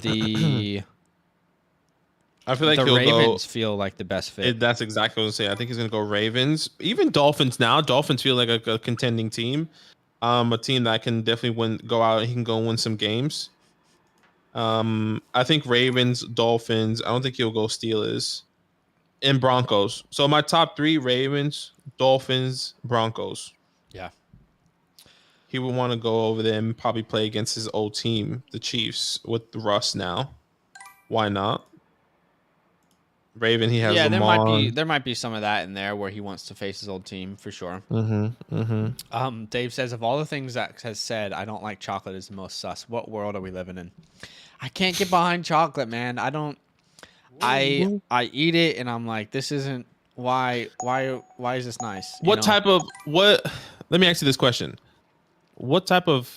feel like the he'll Ravens go, feel like the best fit. That's exactly what I was saying. I think he's going to go Ravens. Even Dolphins now. Dolphins feel like a contending team. A team that can definitely go out. He can go win some games. I think Ravens, Dolphins. I don't think he'll go Steelers and Broncos. So my top three: Ravens, Dolphins, Broncos. Yeah. He would want to go over there and probably play against his old team, the Chiefs, with Russ now. Why not? Raven, he has Lamar. there might be some of that in there where he wants to face his old team for sure. Dave says, of all the things that has said, I don't like chocolate is the most sus. What world are we living in? I can't get behind chocolate, man. I don't. I eat it and I'm like, this isn't why is this nice? What type of what? Let me ask you this question: what type of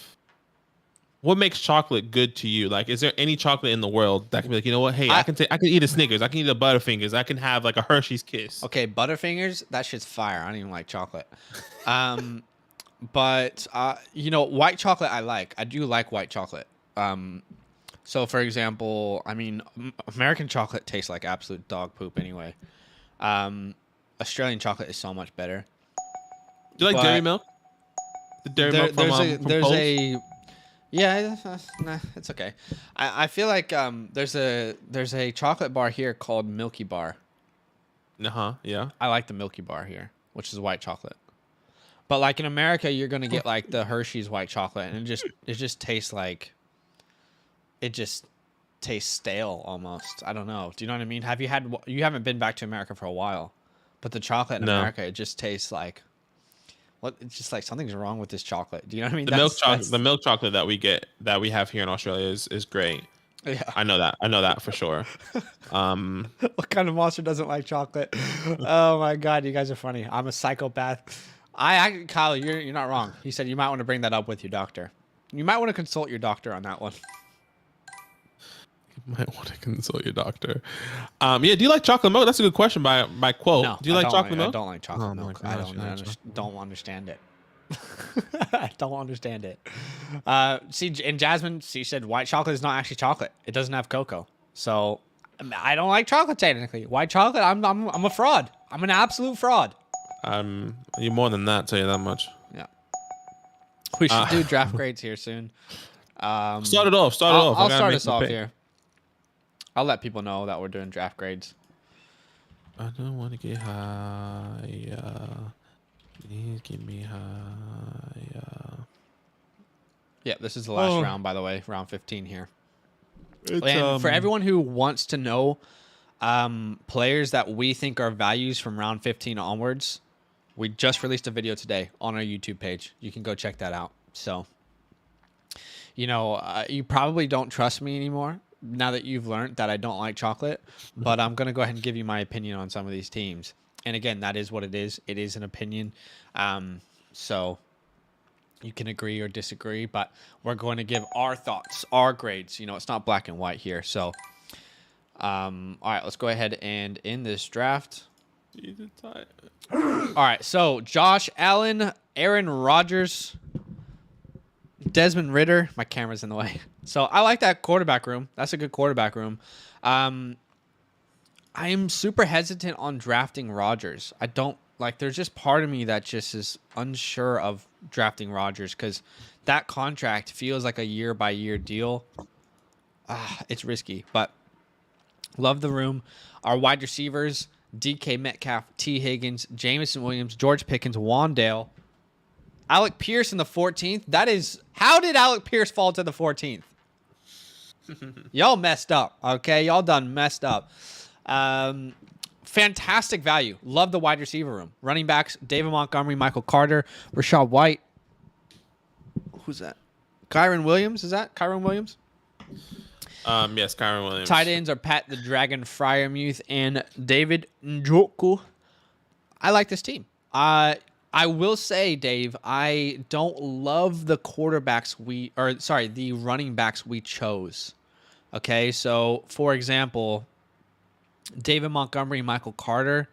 what makes chocolate good to you? Like, is there any chocolate in the world that can be like, you know what? Hey, I I can eat a Snickers. I can eat a Butterfingers. I can have like a Hershey's Kiss. Okay, Butterfingers, that shit's fire. I don't even like chocolate. Um, but white chocolate I like. I do like white chocolate. So for example, I mean, American chocolate tastes like absolute dog poop anyway. Australian chocolate is so much better. Do you like dairy But milk? The dairy milk from there's Coles? a yeah, nah, it's okay. I feel like there's a chocolate bar here called Milky Bar. Uh-huh, yeah. I like the Milky Bar here, which is white chocolate. But like in America, you're gonna get like the Hershey's white chocolate, and it just tastes like it just tastes stale almost. I don't know. Do you know what I mean? You haven't been back to America for a while, but the chocolate in No. America, it just tastes like it's just like something's wrong with this chocolate. Do you know what I mean? The milk chocolate that we have here in Australia is great. Yeah. I know that for sure. What kind of monster doesn't like chocolate? Oh my god, you guys are funny. I'm a psychopath. Kyle, you're not wrong. He said you might want to bring that up with your doctor. You might want to consult your doctor on that one. You might want to consult your doctor. Yeah, do you like chocolate milk? That's a good question by quote. No, do you like chocolate milk? I don't like chocolate milk. I don't understand it. I don't understand it. See, and Jasmine, she said white chocolate is not actually chocolate. It doesn't have cocoa. So I don't like chocolate technically. White chocolate, I'm a fraud. I'm an absolute fraud. You're more than that, tell you that much. Yeah. We should do draft grades here soon. Start it off. I'll start us off here. I'll let people know that we're doing draft grades. I don't want to get high. Please give me high. Yeah, this is the last round, by the way, round 15 here. And for everyone who wants to know players that we think are values from round 15 onwards, we just released a video today on our YouTube page. You can go check that out. So, you probably don't trust me anymore now that you've learned that I don't like chocolate, but I'm going to go ahead and give you my opinion on some of these teams. And again, that is what it is. It is an opinion. So you can agree or disagree, but we're going to give our thoughts, our grades. It's not black and white here. So, all right, let's go ahead and end this draft. All right, so Josh Allen, Aaron Rodgers, Desmond Ridder. My camera's in the way. So I like that quarterback room. That's a good quarterback room. I am super hesitant on drafting Rodgers. I don't there's just part of me that just is unsure of drafting Rodgers because that contract feels like a year-by-year deal. It's risky, but love the room. Our wide receivers, DK Metcalf, T. Higgins, Jameson Williams, George Pickens, Wandale, Alec Pierce in the 14th. How did Alec Pierce fall to the 14th? Y'all messed up, okay? Y'all done messed up. Fantastic value. Love the wide receiver room. Running backs, David Montgomery, Michael Carter, Rachaad White. Who's that? Kyron Williams? Is that Kyron Williams? Yes, Kyron Williams. Tight ends are Pat the Dragon Freiermuth and David Njoku. I like this team. I will say, Dave, I don't love the the running backs we chose. Okay, so for example, David Montgomery, Michael Carter.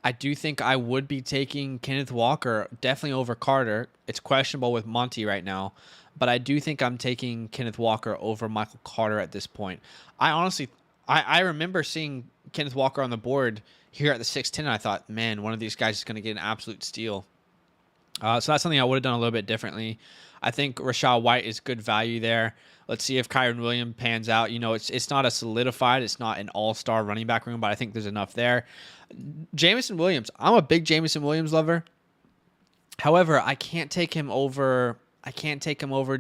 I do think I would be taking Kenneth Walker definitely over Carter. It's questionable with Monty right now, but I do think I'm taking Kenneth Walker over Michael Carter at this point. I honestly, I remember seeing Kenneth Walker on the board here at the 6'10", and I thought, man, one of these guys is going to get an absolute steal. So that's something I would have done a little bit differently. I think Rachaad White is good value there. Let's see if Kyron Williams pans out. It's not a solidified, it's not an all-star running back room, but I think there's enough there. Jameson Williams. I'm a big Jameson Williams lover. However, I can't take him over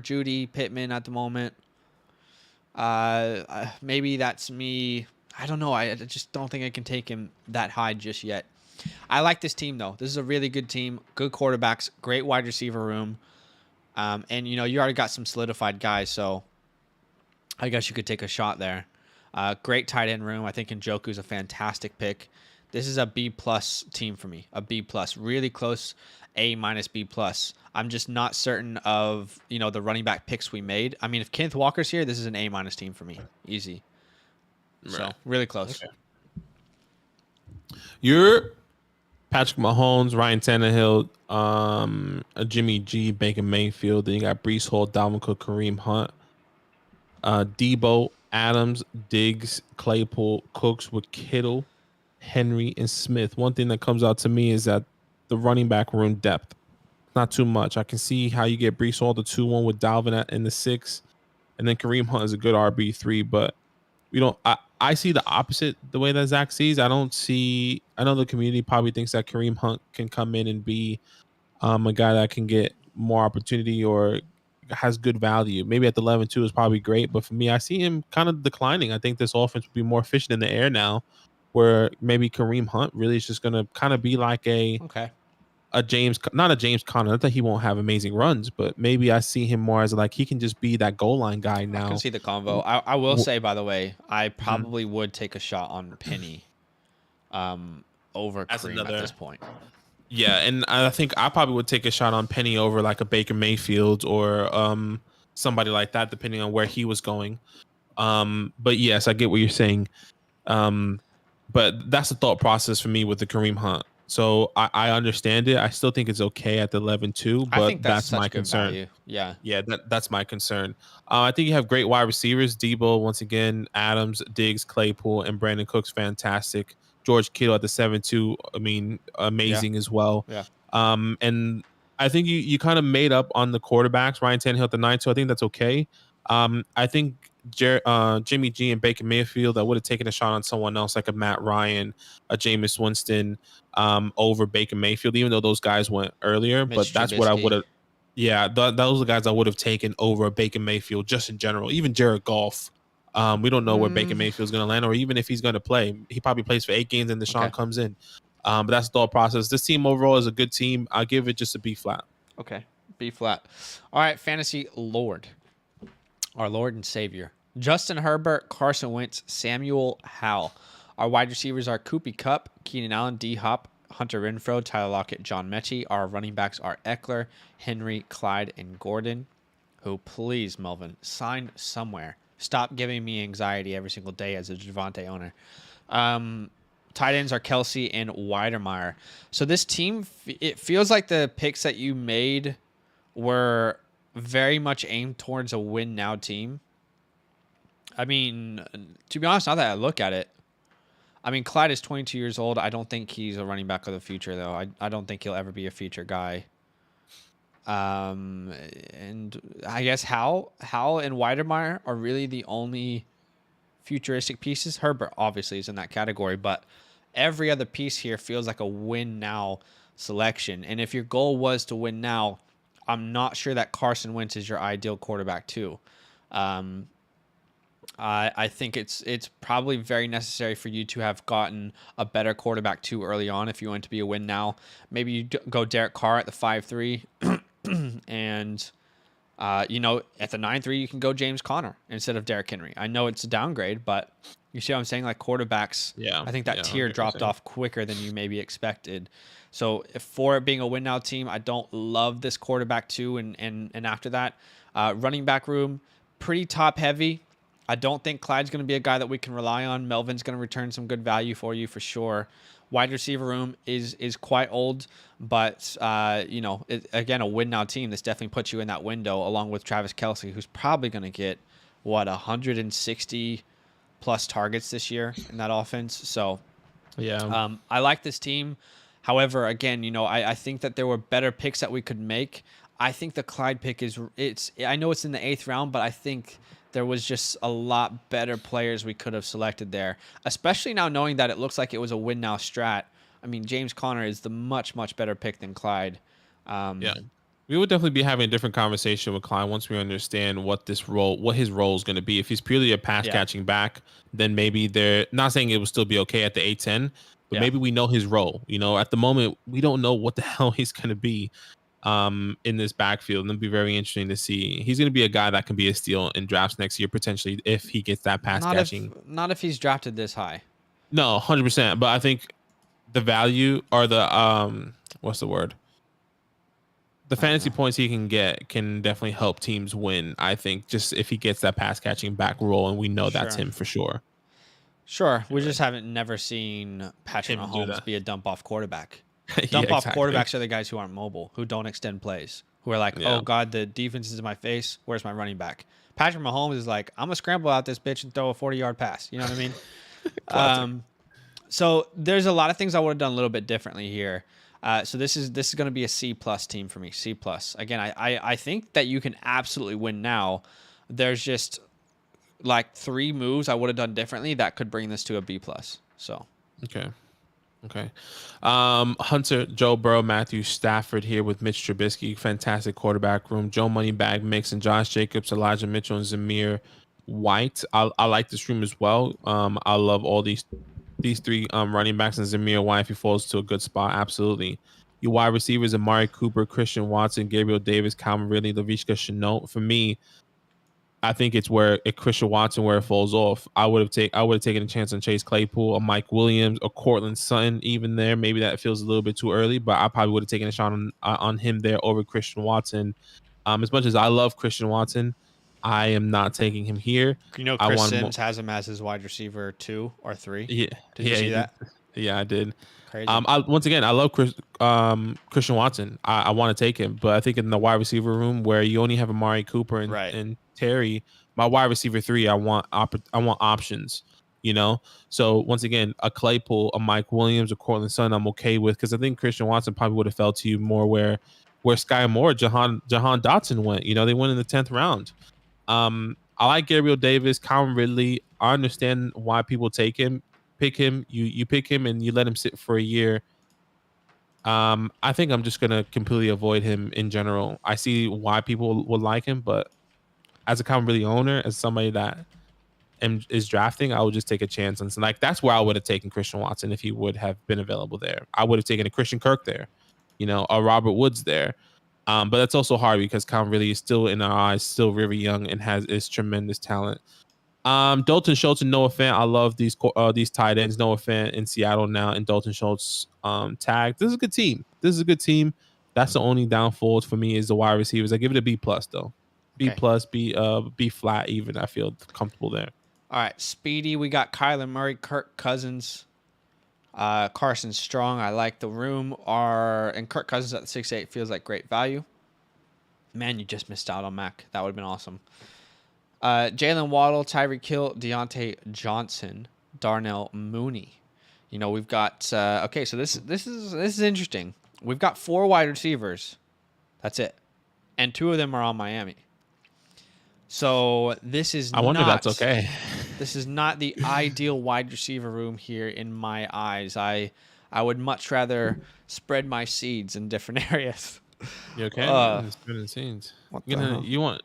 Judy Pittman at the moment. Maybe that's me. I don't know. I just don't think I can take him that high just yet. I like this team, though. This is a really good team. Good quarterbacks. Great wide receiver room. And, you already got some solidified guys, so I guess you could take a shot there. Great tight end room. I think Njoku's a fantastic pick. This is a B plus team for me. A B plus, really close. A minus B plus. I'm just not certain of the running back picks we made. I mean, if Kenneth Walker's here, this is an A minus team for me. Easy. So Right. really close. Okay. You're Patrick Mahomes, Ryan Tannehill, Jimmy G, Baker Mayfield. Then you got Brees Hall, Dalvin Cook, Kareem Hunt, Debo, Adams, Diggs, Claypool, Cooks with Kittle, Henry, and Smith. One thing that comes out to me is that the running back room depth, not too much. I can see how you get Brees Hall the 2-1 with Dalvin in the 6, and then Kareem Hunt is a good RB3, but we don't. I see the opposite the way that Zach sees. I don't see. I know the community probably thinks that Kareem Hunt can come in and be a guy that can get more opportunity or has good value. Maybe at the 11-2 is probably great, but for me, I see him kind of declining. I think this offense will be more efficient in the air now, where maybe Kareem Hunt really is just going to kind of be like Okay. not a James Conner. Not that he won't have amazing runs, but maybe I see him more as like he can just be that goal line guy I can now. see the convo. I will say, by the way, I Mhm. probably would take a shot on Penny over As Kareem at this point. Yeah, and I think I probably would take a shot on Penny over like a Baker Mayfield or somebody like that, depending on where he was going. But yes, I get what you're saying. But that's the thought process for me with the Kareem Hunt. So I understand it. I still think it's okay at the 11-2, I think but that's that's my such good concern. value. Yeah. Yeah, that's my concern. I think you have great wide receivers. Debo, once again, Adams, Diggs, Claypool, and Brandon Cooks, fantastic. George Kittle at the 7-2, I mean, Yeah. amazing as well. Yeah. And I think you kind of made up on the quarterbacks. Ryan Tannehill at the 9-2, I think that's okay. I think Jimmy G and Baker Mayfield, I would have taken a shot on someone else like a Matt Ryan, a Jameis Winston, over Baker Mayfield, even though those guys went earlier. But Mitch that's what I would Trubisky. have. Yeah, those are the guys I would have taken over Baker Mayfield just in general. Even Jared Goff. We don't know where Baker Mayfield's going to land, or even if he's going to play. He probably plays for 8 games and Deshaun Okay. comes in. But that's the thought process. This team overall is a good team. I'll give it just a B flat. Okay. B flat. All right. Fantasy Lord. Our Lord and Savior. Justin Herbert, Carson Wentz, Samuel Howell. Our wide receivers are Coopy Cup, Keenan Allen, D Hop, Hunter Renfrow, Tyler Lockett, John Mechie. Our running backs are Eckler, Henry, Clyde, and Gordon. Who, please, Melvin, sign somewhere. Stop giving me anxiety every single day as a Javante owner. Tight ends are Kelsey and Weidermeyer. So this team, it feels like the picks that you made were very much aimed towards a win now team. I mean, to be honest, now that I look at it, I mean, Clyde is 22 years old. I don't think he's a running back of the future, though. I don't think he'll ever be a feature guy. And I guess Howell and Weidermeyer are really the only futuristic pieces. Herbert obviously is in that category, but every other piece here feels like a win now selection. And if your goal was to win now, I'm not sure that Carson Wentz is your ideal quarterback too. I think it's probably very necessary for you to have gotten a better quarterback too early on if you want to be a win now. Maybe you go Derek Carr at the 5-3, and at the 9-3 you can go James Conner instead of Derrick Henry. I know it's a downgrade, but you see what I'm saying? Like quarterbacks, Yeah, I think that tier dropped off quicker than you maybe expected. So for it being a win now team, I don't love this quarterback too. And after that, running back room, pretty top heavy. I don't think Clyde's going to be a guy that we can rely on. Melvin's going to return some good value for you for sure. Wide receiver room is quite old, but again, a win now team. This definitely puts you in that window along with Travis Kelce, who's probably going to get 160 plus targets this year in that offense. So yeah, I like this team. However, again, I think that there were better picks that we could make. I think the Clyde pick I know it's in the 8th round, but I think there was just a lot better players we could have selected there, especially now knowing that it looks like it was a win now strat. I mean, James Conner is the much, much better pick than Clyde. Yeah. We would definitely be having a different conversation with Clyde once we understand what his role is going to be. If he's purely a pass catching back, then maybe they're not saying it will still be okay at the 8-10, but maybe we know his role. At the moment, we don't know what the hell he's going to be in this backfield. And it'll be very interesting to see. He's going to be a guy that can be a steal in drafts next year, potentially, if he gets that pass catching. Not if he's drafted this high. No, 100%. But I think the value or the what's the word? The fantasy points he can get can definitely help teams win. I think just if he gets that pass catching back roll, and we know that's Sure. him for sure. Sure. We just haven't never seen Patrick Him do Mahomes that. be a dump off quarterback. Yeah, Dump off exactly. quarterbacks are the guys who aren't mobile, who don't extend plays, who are like, Yeah, oh God, the defense is in my face. Where's my running back? Patrick Mahomes is like, I'm gonna scramble out this bitch and throw a 40-yard pass. You know what I mean? classic. So there's a lot of things I would have done a little bit differently here. So this is going to be a C plus team for me. C plus. Again, I think that you can absolutely win now. There's just like 3 moves I would have done differently that could bring this to a B plus. So Okay. Okay. Hunter, Joe Burrow, Matthew Stafford here with Mitch Trubisky. Fantastic quarterback room. Joe Moneybag Mixon, Josh Jacobs, Elijah Mitchell, and Zamir White. I like this room as well. I love all these 3 running backs, and Zamir White if he falls to a good spot. Absolutely. Your wide receivers: Amari Cooper, Christian Watson, Gabriel Davis, Calvin Ridley, Laviska Shenault. For me, I think it's where Christian Watson where it falls off. I would have taken a chance on Chase Claypool, or Mike Williams, or Cortland Sutton. Even there, maybe that feels a little bit too early, but I probably would have taken a shot on him there over Christian Watson. As much as I love Christian Watson, I am not taking him here. I Chris want more. Sims has him as his wide receiver 2 or 3. Yeah, Did you yeah, see he did. that? Yeah, I did. Crazy. Once again, I love Christian Watson. I want to take him, but I think in the wide receiver room where you only have Amari Cooper Right. and Terry, my wide receiver 3, I want options. So once again, a Claypool, a Mike Williams, a Cortland Sutton, I'm okay with, because I think Christian Watson probably would have fell to you more where Sky Moore, Jahan Dotson went. They went in the 10th round. I like Gabriel Davis, Calvin Ridley. I understand why people pick him. You pick him and you let him sit for a year. I think I'm just gonna completely avoid him in general. I see why people would like him, but as a Calvin Ridley owner, as somebody that is drafting, I would just take a chance. And so, like, that's where I would have taken Christian Watson if he would have been available there. I would have taken a Christian Kirk there, a Robert Woods there. But that's also hard because Calvin Ridley is still in our eyes, still very young, and is tremendous talent. Dalton Schultz and Noah Fant. I love these tight ends. Noah Fant in Seattle now, and Dalton Schultz tag. This is a good team. That's the only downfall for me is the wide receivers. I give it a B plus though. B Okay. plus, B flat even. I feel comfortable there. All right. Speedy. We got Kyler Murray, Kirk Cousins, Carson Strong. I like the room. And Kirk Cousins at 6'8" feels like great value. Man, you just missed out on Mac. That would have been awesome. Jalen Waddle, Tyreek Hill, Deontay Johnson, Darnell Mooney. We've got okay. So this is interesting. We've got 4 wide receivers. That's it, and 2 of them are on Miami. So this is. I wonder if that's okay. This is not the ideal wide receiver room here in my eyes. I would much rather spread my seeds in different areas. You okay? Spreading seeds. What the hell? You want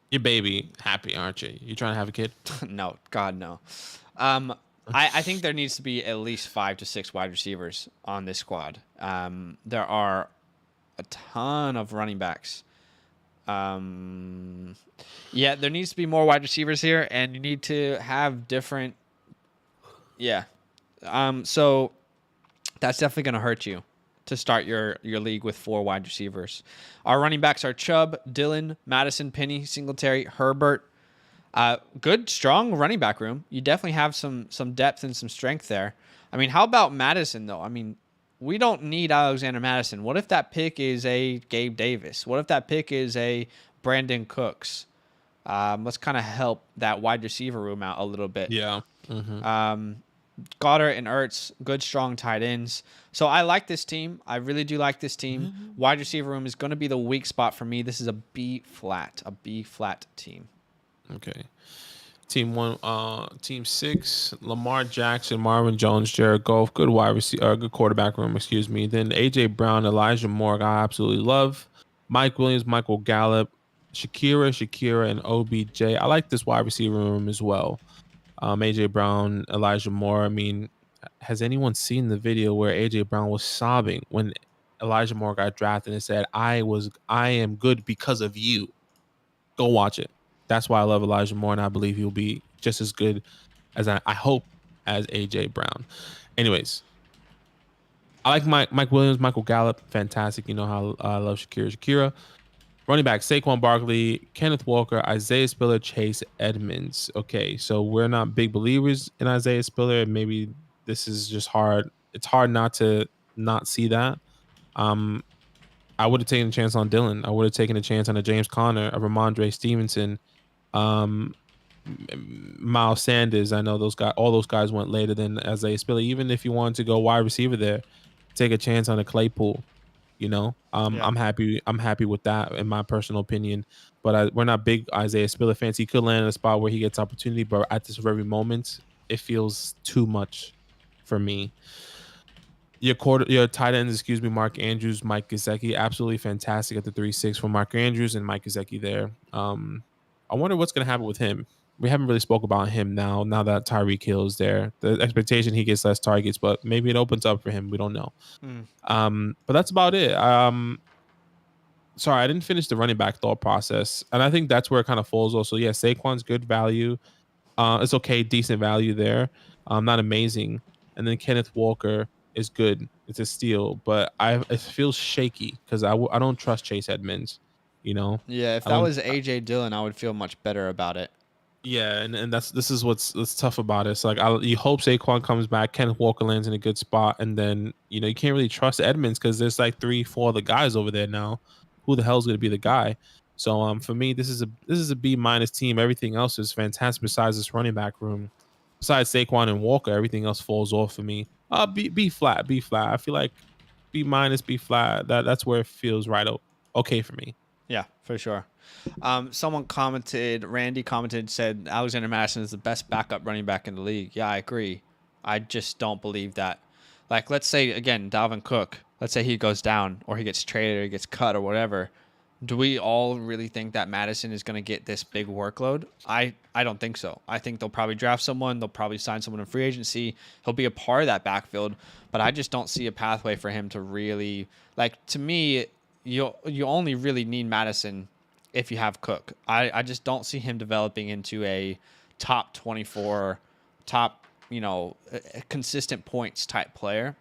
your baby happy, aren't you? You trying to have a kid? No, God, no. I think there needs to be at least 5 to 6 wide receivers on this squad. There are a ton of running backs. Yeah, there needs to be more wide receivers here, and you need to have different. Yeah. So that's definitely going to hurt you to start your league with 4 wide receivers. Our running backs are Chubb, Dillon, Madison, Penny, Singletary, Herbert. Good, strong running back room. You definitely have some depth and some strength there. I mean, how about Madison, though? I mean, we don't need Alexander Madison. What if that pick is a Gabe Davis? What if that pick is a Brandon Cooks? Let's kind of help that wide receiver room out a little bit. Yeah. Mm-hmm. Goddard and Ertz, good, strong tight ends. So I like this team. I really do like this team. Mm-hmm. Wide receiver room is going to be the weak spot for me. This is a B flat team. Okay. Team 6, Lamar Jackson, Marvin Jones, Jared Goff, good wide receiver, good quarterback room, excuse me. Then AJ Brown, Elijah Moore, I absolutely love. Mike Williams, Michael Gallup, Shakira, and OBJ. I like this wide receiver room as well. AJ Brown, Elijah Moore. I mean, has anyone seen the video where AJ Brown was sobbing when Elijah Moore got drafted and said, I am good because of you? Go watch it. That's why I love Elijah Moore, and I believe he'll be just as good as I hope as AJ Brown. Anyways, I like Mike Williams, Michael Gallup, fantastic. You know how I love Shakira. Running back Saquon Barkley, Kenneth Walker, Isaiah Spiller, Chase Edmonds. Okay, so we're not big believers in Isaiah Spiller. Maybe this is just hard. It's hard not to not see that. Um, I would have taken a chance on Dylan. I would have taken a chance on a James Conner, a Ramondre Stevenson, um, Miles Sanders. I know those guys. All those guys went later than Isaiah Spiller. Even if you wanted to go wide receiver there, take a chance on a Claypool. You know, Yeah. I'm happy. I'm happy with that, in my personal opinion. But we're not big Isaiah Spiller fans. He could land in a spot where he gets opportunity, but at this very moment, it feels too much for me. Your tight ends, excuse me, Mark Andrews, Mike Gesicki, absolutely fantastic at the 3-6 for Mark Andrews and Mike Gesicki there. I wonder what's going to happen with him. We haven't really spoke about him now that Tyreek Hill is there. The expectation he gets less targets, but maybe it opens up for him. We don't know. Mm. But that's about it. Sorry, I didn't finish the running back thought process, and I think that's where it kind of falls. Also, yeah, Saquon's good value. It's okay, decent value there. Not amazing. And then Kenneth Walker is good. It's a steal, but it feels shaky because I don't trust Chase Edmonds. You know, Yeah, if I that don't. was AJ Dillon, I would feel much better about it. Yeah, and this is what's tough about it. It's like you hope Saquon comes back, Kenneth Walker lands in a good spot, and then you can't really trust Edmonds because there's like 3, 4 other guys over there now. Who the hell is going to be the guy? So for me, this is a B- team. Everything else is fantastic besides this running back room. Besides Saquon and Walker, everything else falls off for me. B flat, B flat. I feel like B-, B flat. That's where it feels right. Okay for me. Yeah, for sure. Randy commented, said Alexander Madison is the best backup running back in the league. Yeah, I agree. I just don't believe that. Like, let's say, again, Dalvin Cook, let's say he goes down or he gets traded or he gets cut or whatever. Do we all really think that Madison is going to get this big workload? I don't think so. I think they'll probably draft someone. They'll probably sign someone in free agency. He'll be a part of that backfield, but I just don't see a pathway for him to really, like, to me, you only really need Madison if you have Cook. I just don't see him developing into a top 24, top, consistent points type player.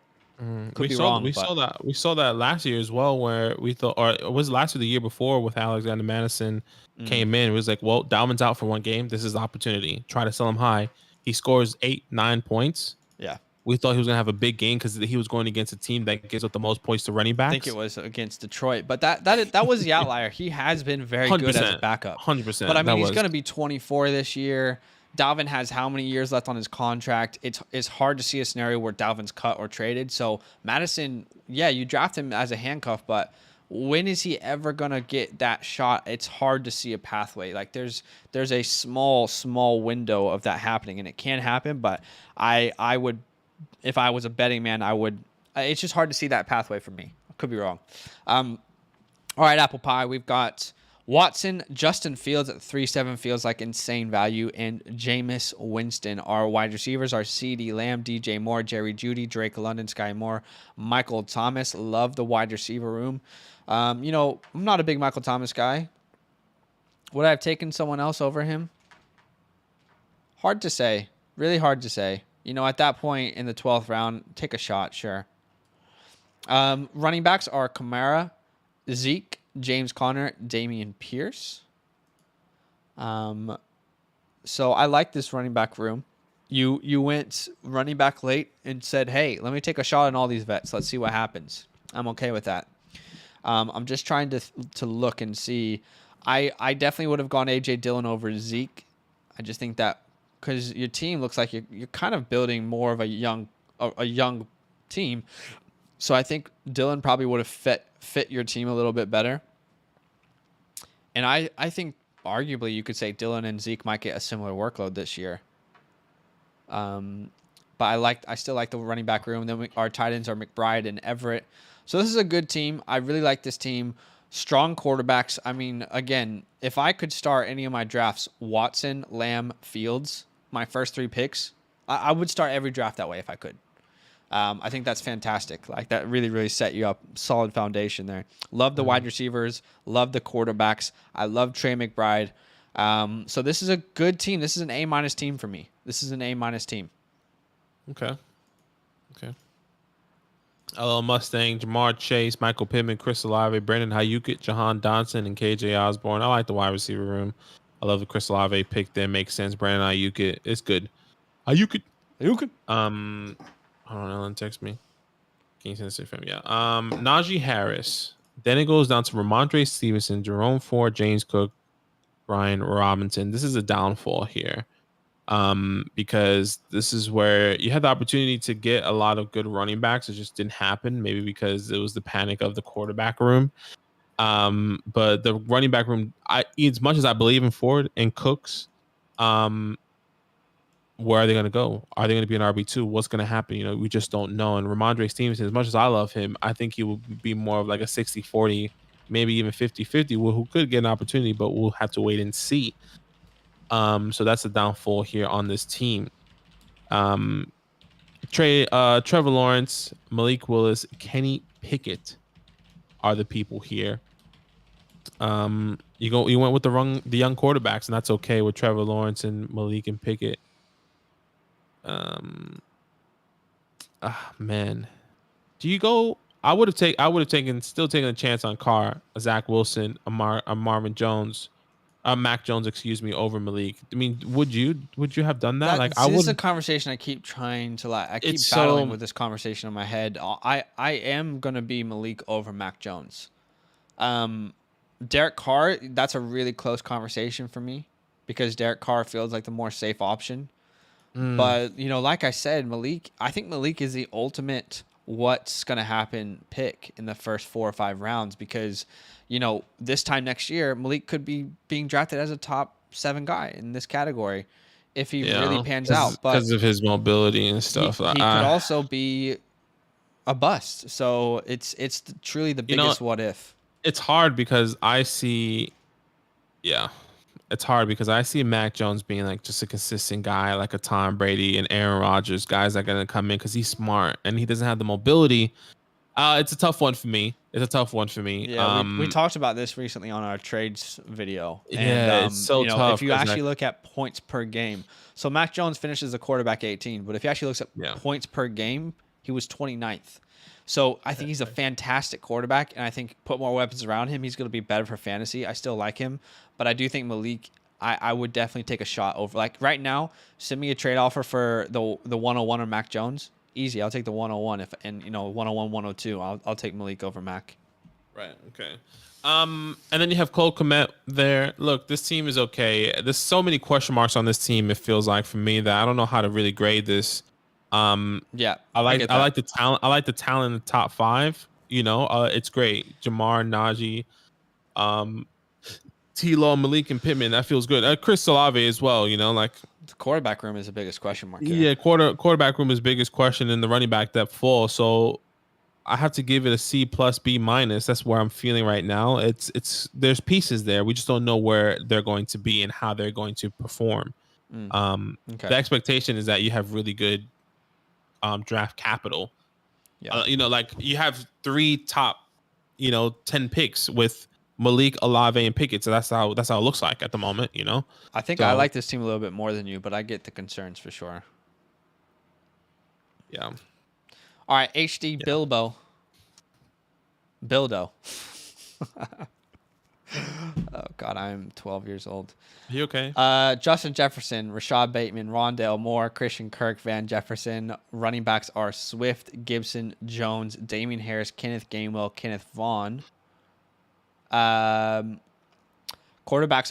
Could be wrong, but We saw that last year as well, where we thought, or it was last year, the year before, with Alexander Madison came in. It was like, well, Dalvin's out for one game. This is the opportunity. Try to sell him high. He scores 8, 9 points. yeah. We thought he was gonna have a big game because he was going against a team that gives up the most points to running I think backs. it was against Detroit, but that was the outlier. He has been very good as a 100%, backup. 100%. But I mean, That he's was going to be 24 this year. Dalvin has how many years left on his contract? It's hard to see a scenario where Dalvin's cut or traded. So Madison, yeah, you draft him as a handcuff, but when is he ever going to get that shot? It's hard to see a pathway. Like there's a small window of that happening, and it can happen, but I would, if I was a betting man, I would. It's just hard to see that pathway for me. I could be wrong. All right, Apple Pie. We've got Watson, Justin Fields at 3-7 feels like insane value, and Jameis Winston. Our wide receivers are CeeDee Lamb, DJ Moore, Jerry Jeudy, Drake London, Sky Moore, Michael Thomas. Love the wide receiver room. I'm not a big Michael Thomas guy. Would I have taken someone else over him? Hard to say. Really hard to say. At that point in the 12th round, take a shot, sure. Running backs are Kamara, Zeke, James Conner, Damian Pierce. So I like this running back room. You went running back late and said, hey, let me take a shot on all these vets. Let's see what happens. I'm okay with that. I'm just trying to look and see. I definitely would have gone AJ Dillon over Zeke. I just think that because your team looks like you're kind of building more of a young team. So I think Dillon probably would have fit your team a little bit better. And I think arguably you could say Dillon and Zeke might get a similar workload this year. But I still like the running back room. Then our tight ends are McBride and Everett. So this is a good team. I really like this team. Strong quarterbacks. I mean, again, if I could start any of my drafts, Watson, Lamb, Fields, my first 3 picks, I would start every draft that way if I could. I think that's fantastic. Like that really, really set you up. Solid foundation there. Love the wide receivers. Love the quarterbacks. I love Trey McBride. So this is a good team. This is an A- team for me. This is an A- team. Okay. LL Mustang, Jamar Chase, Michael Pittman, Chris Olave, Brandon Ayuk, Jahan Dotson, and KJ Osborne. I like the wide receiver room. I love the Chris Olave pick there. Makes sense. Brandon Ayuk, it's good. Ayuk. You can. Hold on, Ellen, text me. Can you send this to him? Yeah. Najee Harris. Then it goes down to Ramondre Stevenson, Jerome Ford, James Cook, Brian Robinson. This is a downfall here. Because this is where you had the opportunity to get a lot of good running backs. It just didn't happen. Maybe because it was the panic of the quarterback room. But the running back room, as much as I believe in Ford and Cooks, where are they going to go? Are they going to be an RB2? What's going to happen? We just don't know. And Ramondre Stevenson, as much as I love him, I think he will be more of like a 60-40, maybe even 50-50, who could get an opportunity, but we'll have to wait and see. So that's a downfall here on this team. Trevor Lawrence, Malik Willis, Kenny Pickett are the people here. You went with the young quarterbacks, and that's okay with Trevor Lawrence and Malik and Pickett. Man, do you go? I would have taken a chance on Carr, Zach Wilson, Marvin Jones, Mac Jones, excuse me, over Malik. I mean, would you have done that? This is a conversation I keep trying to I keep battling with this conversation in my head. I am gonna be Malik over Mac Jones. Derek Carr, that's a really close conversation for me because Derek Carr feels like the more safe option. But like I said, I think Malik is the ultimate what's gonna happen pick in the first 4 or 5 rounds because this time next year, Malik could be being drafted as a top 7 guy in this category if he really pans out. But because of his mobility and stuff, he could also be a bust. So it's truly the biggest what if. It's hard because I see Mac Jones being like just a consistent guy, like a Tom Brady and Aaron Rodgers, guys that are going to come in because he's smart and he doesn't have the mobility. It's a tough one for me. Yeah, we talked about this recently on our trades video. And, it's so tough. If you actually look at points per game, so Mac Jones finishes the quarterback 18, but if you actually look at points per game, he was 29th. So I think he's a fantastic quarterback, and I think put more weapons around him, he's going to be better for fantasy. I still like him, but I do think Malik, I would definitely take a shot over. Like right now, send me a trade offer for the 101 or Mac Jones. Easy, I'll take the 101 and 101, 102. I'll take Malik over Mac. Right. Okay. And then you have Cole Kmet there. Look, this team is okay. There's so many question marks on this team. It feels like for me that I don't know how to really grade this. Yeah, I like the talent. I like the talent in the top 5. It's great. Jamar, Najee, T-Law, Malik, and Pittman. That feels good. Chris Olave as well. The quarterback room is the biggest question mark here. Yeah, quarterback room is biggest question, in the running back depth fall. So I have to give it a C plus B minus. That's where I'm feeling right now. There's pieces there. We just don't know where they're going to be and how they're going to perform. Okay. The expectation is that you have really good draft capital. Yeah. You have 3 top 10 picks with Malik, Olave, and Pickett. So that's how it looks like at the moment. I think I like this team a little bit more than you, but I get the concerns for sure. Yeah. All right, HD Bildo. Oh God, I'm 12 years old. You okay? Justin Jefferson, Rashad Bateman, Rondale Moore, Christian Kirk, Van Jefferson. Running backs are Swift, Gibson, Jones, Damian Harris, Kenneth Gainwell, Kenneth Vaughn. Quarterbacks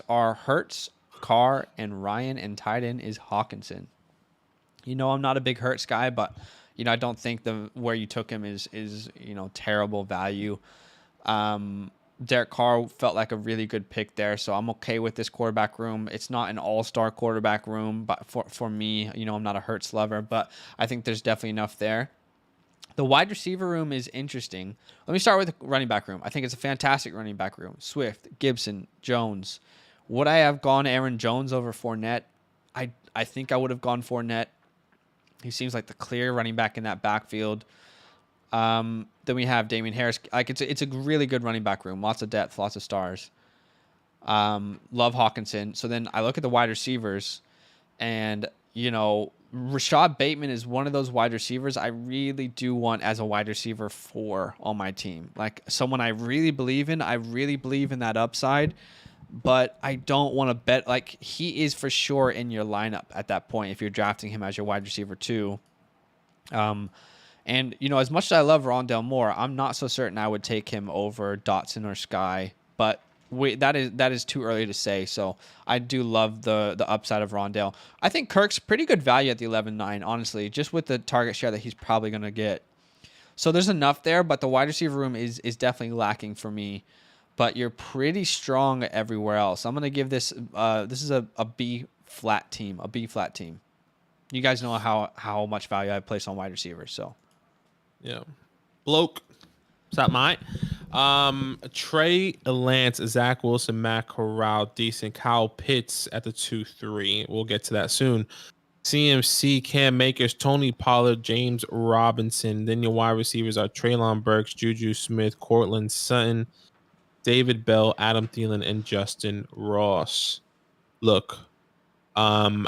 are Hurts, Carr, and Ryan, and tight end is Hawkinson. I'm not a big Hurts guy, but I don't think where you took him is terrible value. Derek Carr felt like a really good pick there, so I'm okay with this quarterback room. It's not an all-star quarterback room, but for me, I'm not a Hurts lover, but I think there's definitely enough there. The wide receiver room is interesting. Let me start with the running back room. I think it's a fantastic running back room. Swift, Gibson, Jones. Would I have gone Aaron Jones over Fournette? I think I would have gone Fournette. He seems like the clear running back in that backfield. Then we have Damian Harris. It's a really good running back room. Lots of depth, lots of stars. Love Hawkinson. So then I look at the wide receivers, and Rashad Bateman is one of those wide receivers I really do want as a wide receiver 4 on my team. Like someone I really believe in. I really believe in that upside, but I don't want to bet. Like he is for sure in your lineup at that point if you're drafting him as your wide receiver 2. And as much as I love Rondale Moore, I'm not so certain I would take him over Dotson or Sky. But that is too early to say. So I do love the upside of Rondale. I think Kirk's pretty good value at the 11-9, honestly, just with the target share that he's probably going to get. So there's enough there, but the wide receiver room is definitely lacking for me. But you're pretty strong everywhere else. I'm going to give this this is a B flat team, You guys know how much value I place on wide receivers, so. Yeah. Bloke. What's up, mate? Trey Lance, Zach Wilson, Matt Corral, decent. Kyle Pitts at the 2-3. We'll get to that soon. CMC, Cam Akers, Tony Pollard, James Robinson. Then your wide receivers are Treylon Burks, Juju Smith, Cortland Sutton, David Bell, Adam Thielen, and Justin Ross. Look, I'm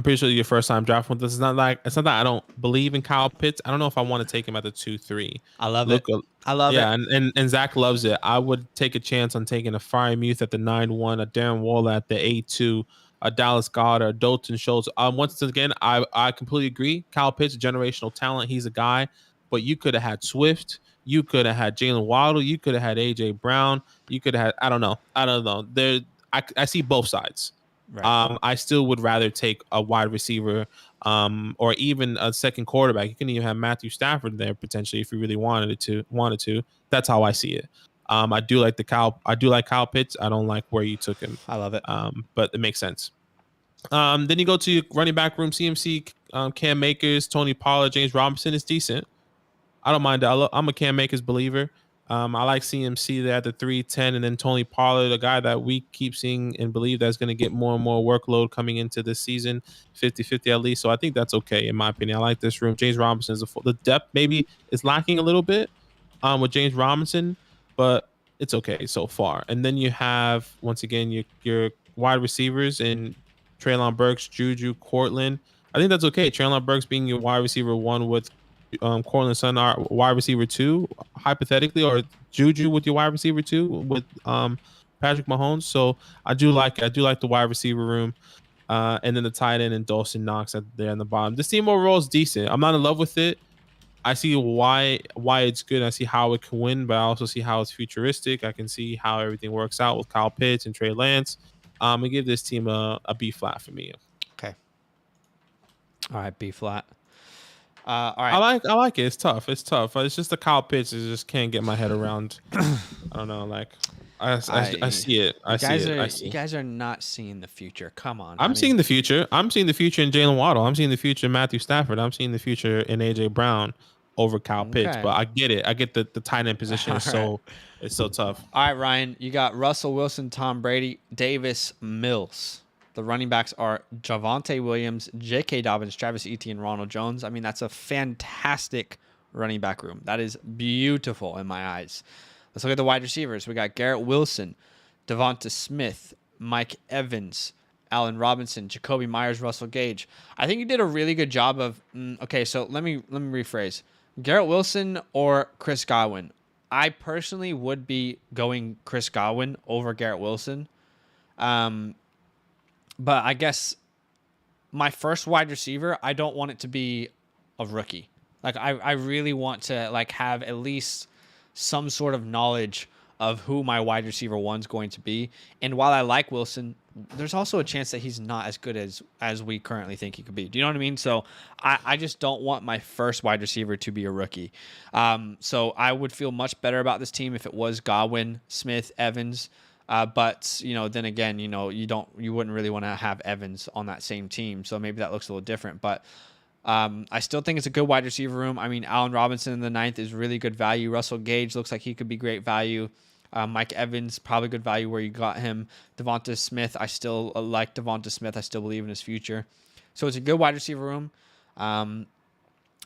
pretty sure your first time drafting with this. It's not that I don't believe in Kyle Pitts. I don't know if I want to take him at the 2-3. I love it. I love it. Yeah, and Zach loves it. I would take a chance on taking a Fire Muth at the 9-1, a Darren Waller at the 8-2, a Dallas Goedert, a Dalton Schultz. Once again, I completely agree. Kyle Pitts, generational talent. He's a guy, but you could have had Swift. You could have had Jalen Waddle. You could have had AJ Brown. You could have had I don't know. I see both sides. Right. I still would rather take a wide receiver, or even a second quarterback. You can even have Matthew Stafford there potentially if you really wanted to. That's how I see it. I do like Kyle Pitts. I don't like where you took him. I love it. But it makes sense. Then you go to your running back room. CMC, Cam Akers, Tony Pollard, James Robinson is decent. I don't mind that. I'm a Cam Akers believer. I like CMC there at the 3-10, and then Tony Pollard, a guy that we keep seeing and believe that's going to get more and more workload coming into this season, 50-50 at least. So I think that's okay in my opinion. I like this room. James Robinson is the depth maybe is lacking a little bit with James Robinson, but it's okay so far. And then you have once again your wide receivers in Treylon Burks, Juju, Cortland. I think that's okay. Treylon Burks being your wide receiver 1 with Cortland Sutton, our wide receiver 2, hypothetically, or Juju with your wide receiver 2 with Patrick Mahomes. So I do like the wide receiver room, and then the tight end and Dawson Knox at there in the bottom. The team overall is decent. I'm not in love with it. I see why it's good. I see how it can win, but I also see how it's futuristic. I can see how everything works out with Kyle Pitts and Trey Lance. I give this team a B flat for me. Okay. All right, B flat. All right. I like it. It's tough. It's just the Kyle Pitts. I just can't get my head around. I don't know. Like I see it. You guys are not seeing the future. Come on. I'm seeing the future. I'm seeing the future in Jalen Waddle. I'm seeing the future in Matthew Stafford. I'm seeing the future in AJ Brown over Kyle Pitts. But I get it. I get the tight end position is it's so tough. All right, Ryan. You got Russell Wilson, Tom Brady, Davis Mills. The running backs are Javonte Williams, J.K. Dobbins, Travis Etienne, Ronald Jones. I mean, that's a fantastic running back room. That is beautiful in my eyes. Let's look at the wide receivers. We got Garrett Wilson, Devonta Smith, Mike Evans, Allen Robinson, Jacoby Myers, Russell Gage. I think you did a really good job of. Okay, so let me rephrase. Garrett Wilson or Chris Godwin. I personally would be going Chris Godwin over Garrett Wilson. But I guess my first wide receiver, I don't want it to be a rookie. Like I really want to like have at least some sort of knowledge of who my wide receiver 1's going to be. And while I like Wilson, there's also a chance that he's not as good as we currently think he could be. Do you know what I mean? So I just don't want my first wide receiver to be a rookie. So I would feel much better about this team if it was Godwin, Smith, Evans. But then again, you wouldn't really want to have Evans on that same team. So maybe that looks a little different, but I still think it's a good wide receiver room. I mean, Allen Robinson in the 9th is really good value. Russell Gage looks like he could be great value. Mike Evans, probably good value where you got him. Devonta Smith, I still like Devonta Smith. I still believe in his future. So it's a good wide receiver room. And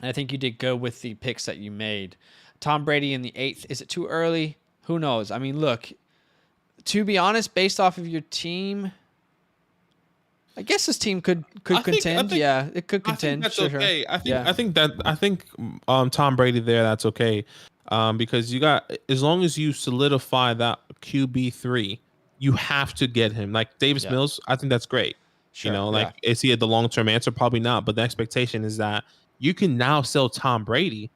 I think you did good with the picks that you made. Tom Brady in the 8th. Is it too early? Who knows? I mean, look, to be honest, based off of your team, I guess this team could I contend. think Yeah, it could I think contend. that's Sure, sure. okay. Yeah. I think Tom Brady there, that's okay. Because you got, as long as you solidify that QB3, you have to get him. Like Davis Yeah. Mills, I think that's great. Sure. Like Yeah. is he the long term answer? Probably not. But the expectation is that you can now sell Tom Brady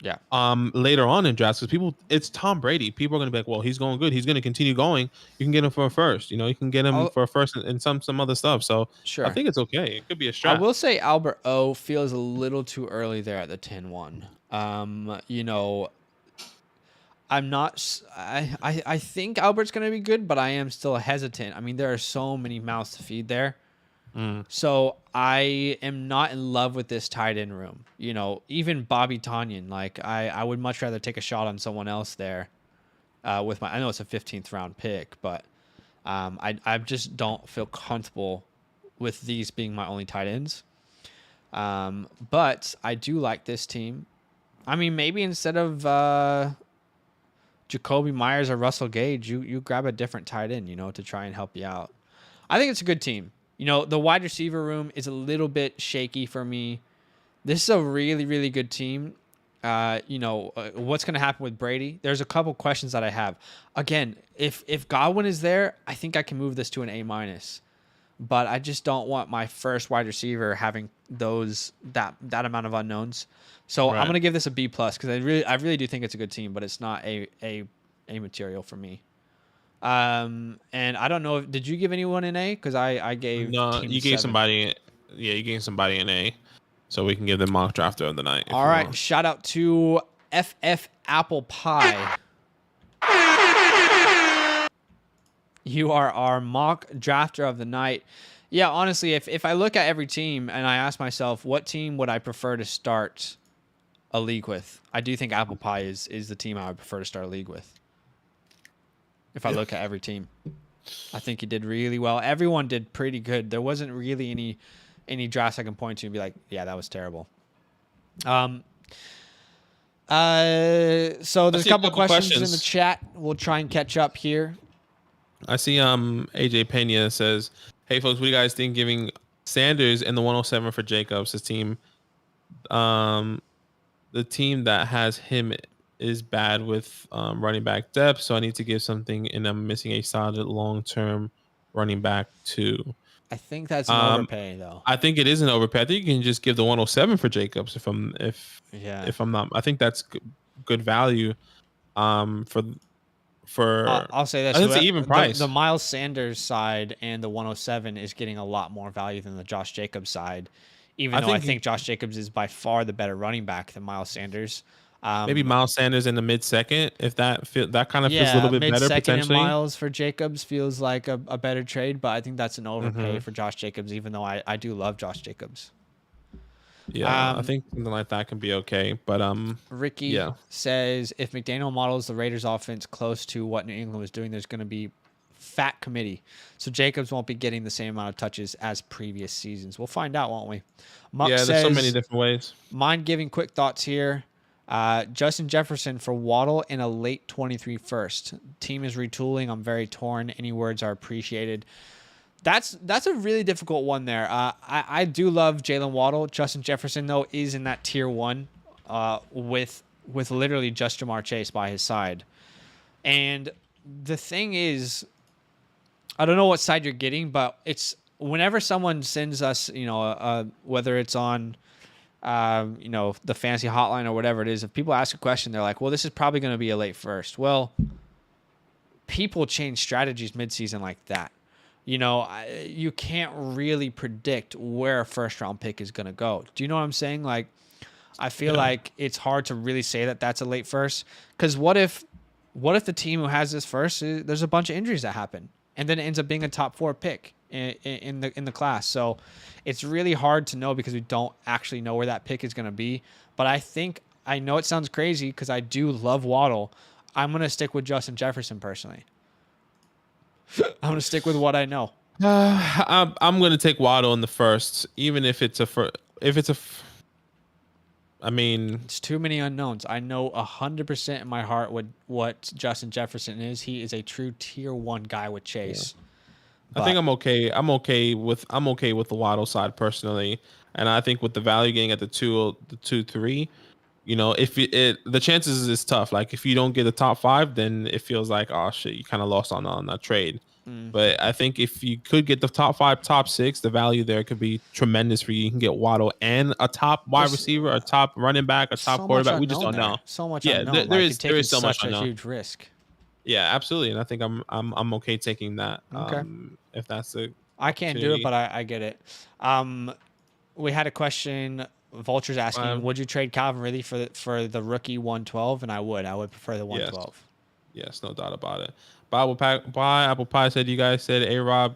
Yeah. later on in drafts, because it's Tom Brady. People are gonna be like, well, he's going good, he's gonna continue going. You can get him for a first, you can get him I'll, for a first and some other stuff. So I sure. think it's okay. It could be a I strat. will say Albert O feels a little too early there at the 10-1. I'm not. I think Albert's going to be good, but I am still hesitant. I mean, there are so many mouths to feed there. Mm, So I am not in love with this tight end room. Even Bobby Tonyan, like I would much rather take a shot on someone else there. I know it's a 15th round pick, but I just don't feel comfortable with these being my only tight ends. But I do like this team. I mean, maybe instead of Jacoby Myers or Russell Gage, you grab a different tight end, to try and help you out. I think it's a good team. The wide receiver room is a little bit shaky for me. This is a really, really good team. What's going to happen with Brady? There's a couple questions that I have. Again, if Godwin is there, I think I can move this to an A-. But I just don't want my first wide receiver having that amount of unknowns. So I'm right. gonna give this a B plus because I really do think it's a good team, but it's not a material for me. And I don't know, did you give anyone an A? Because I gave No, team you gave 7. somebody. Yeah, you gave somebody an A, so we can give them mock drafter of the night if All you right, want. shout out to FF Apple Pie. You are our mock drafter of the night. Yeah, honestly, if I look at every team and I ask myself, what team would I prefer to start a league with? I do think Apple Pie is the team I would prefer to start a league with. If I look at every team, I think he did really well. Everyone did pretty good. There wasn't really any drafts I can point to and be like, yeah, that was terrible. So there's a couple questions in the chat. We'll try and catch up here. I see AJ Pena says, hey folks, what do you guys think giving Sanders and the 107 for Jacobs, his team? The team that has him is bad with running back depth, so I need to give something, and I'm missing a solid long-term running back too. I think that's an overpay though. I think it is an overpay. I think you can just give the 107 for Jacobs if I'm not. I think that's good value. I'll say this: it's an even price. The Miles Sanders side and the 107 is getting a lot more value than the Josh Jacobs side, even though I think Josh Jacobs is by far the better running back than Miles Sanders. Maybe Miles Sanders in the mid-second, if that kind of feels a little bit better potentially. And Miles for Jacobs feels like a better trade, but I think that's an overpay for Josh Jacobs, even though I do love Josh Jacobs. Yeah, I think something like that can be okay. But Ricky says if McDaniel models the Raiders offense close to what New England was doing, there's going to be fat committee. So Jacobs won't be getting the same amount of touches as previous seasons. We'll find out, won't we? Muck there's so many different ways. Mind giving quick thoughts here. Justin Jefferson for Waddle in a late 23 first. Team is retooling. I'm very torn. Any words are appreciated. That's a really difficult one there. I do love Jalen Waddle. Justin Jefferson, though, is in that tier 1 with literally just Jamar Chase by his side. And the thing is, I don't know what side you're getting, but it's whenever someone sends us, whether it's on, the fantasy hotline or whatever it is, if people ask a question, they're like, well, this is probably going to be a late first. Well, people change strategies midseason like that. You can't really predict where a first round pick is going to go. Do you know what I'm saying? Like, I feel like it's hard to really say that that's a late first, because what if the team who has this first, there's a bunch of injuries that happen, and then it ends up being a top 4 pick in the class. So it's really hard to know because we don't actually know where that pick is going to be. But I know it sounds crazy because I do love Waddle. I'm going to stick with Justin Jefferson personally. I'm going to stick with what I know. I'm going to take Waddle in the first, even if it's it's too many unknowns. I know 100% in my heart what Justin Jefferson is. He is a true tier 1 guy with Chase. Yeah. I think I'm okay. I'm okay with the Waddle side personally, and I think with the value getting at the 2-3, you know, if the chances is tough. Like if you don't get the top 5, then it feels like, oh shit, you kind of lost on that trade. But I think if you could get the top 5, top 6, the value there could be tremendous for you. You can get Waddle and a top wide receiver, a top running back, a top so much quarterback. We just unknown don't know. there. So much Yeah, unknown. there Like is you're taking so much such a unknown. huge risk. Yeah, absolutely, and I think I'm okay taking that. Okay. If that's the I can't do it, but I get it. We had a question. Vulture's asking, would you trade Calvin Ridley for the rookie 112? And I would. I would prefer the 112. Yes, no doubt about it. Apple Pie said you guys said A-Rob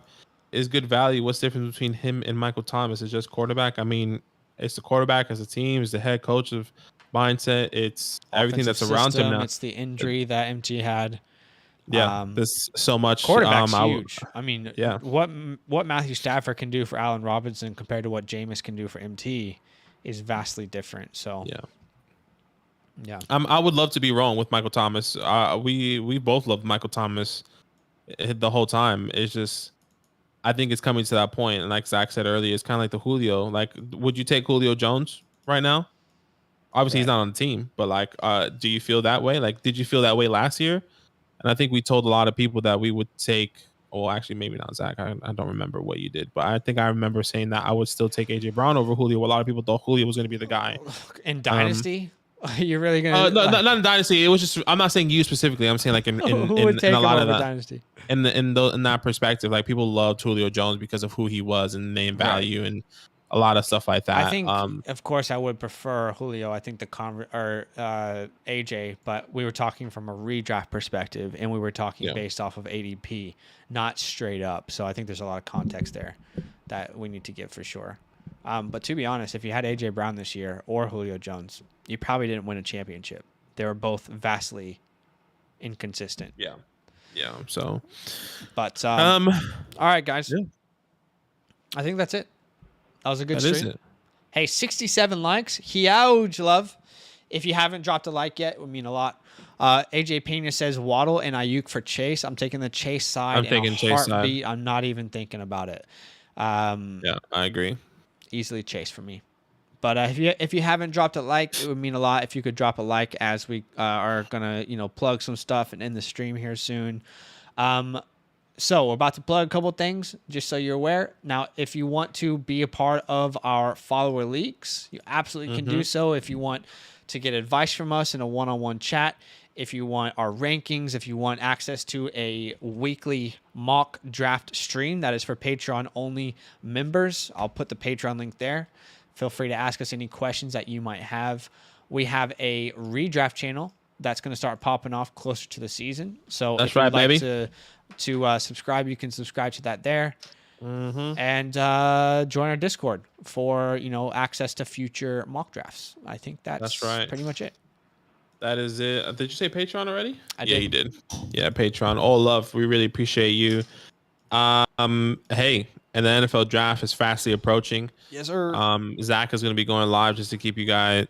is good value. What's the difference between him and Michael Thomas? It's just quarterback. I mean, it's the quarterback as a team, it's the head coach of mindset. It's everything that's around him now. It's the injury that MT had. Yeah, there's so much. Quarterback's huge. I mean, yeah. What Matthew Stafford can do for Allen Robinson compared to what Jameis can do for MT is vastly different. So yeah. I would love to be wrong with Michael Thomas. We both loved Michael Thomas the whole time. It's just I think it's coming to that point, and like Zach said earlier, it's kind of like the Julio. Like, would you take Julio Jones right now? Obviously, he's not on the team, but like, do you feel that way? Like, did you feel that way last year? And I think we told a lot of people that we would take. Well, actually, maybe not Zach. I don't remember what you did, but I think I remember saying that I would still take AJ Brown over Julio. A lot of people thought Julio was going to be the guy in Dynasty. You're really gonna? No, not in Dynasty. It was just. I'm not saying you specifically. I'm saying like in a lot of that Dynasty. In that perspective, like people loved Julio Jones because of who he was and name value and a lot of stuff like that. I think, of course, I would prefer Julio. I think AJ, but we were talking from a redraft perspective, and we were talking based off of ADP, not straight up. So I think there's a lot of context there that we need to give for sure. But to be honest, if you had AJ Brown this year or Julio Jones, you probably didn't win a championship. They were both vastly inconsistent. Yeah. So, but all right, guys. Yeah. I think that's it. That was a good stream. Hey, 67 likes. Huge love. If you haven't dropped a like yet, it would mean a lot. AJ Pena says Waddle and Ayuk for Chase. I'm taking the Chase side. I'm taking Chase side. I'm not even thinking about it. Yeah, I agree. Easily Chase for me. But if you haven't dropped a like, it would mean a lot if you could drop a like as we are gonna plug some stuff and end the stream here soon. So we're about to plug a couple things just so you're aware. Now, if you want to be a part of our follower leagues, you absolutely can do so. If you want to get advice from us in a one-on-one chat, if you want our rankings, if you want access to a weekly mock draft stream that is for Patreon only members, I'll put the Patreon link there. Feel free to ask us any questions that you might have. We have a redraft channel that's going to start popping off closer to the season. So that's if right, you'd like baby. to subscribe, you can subscribe to that there. And join our Discord for access to future mock drafts. I think that's right. Pretty much it. That is it. Did you say Patreon already? I did. Yeah, you did. Yeah, Patreon. All love. We really appreciate you. Hey, and the NFL draft is fastly approaching. Yes, sir. Zach is going to be going live just to keep you guys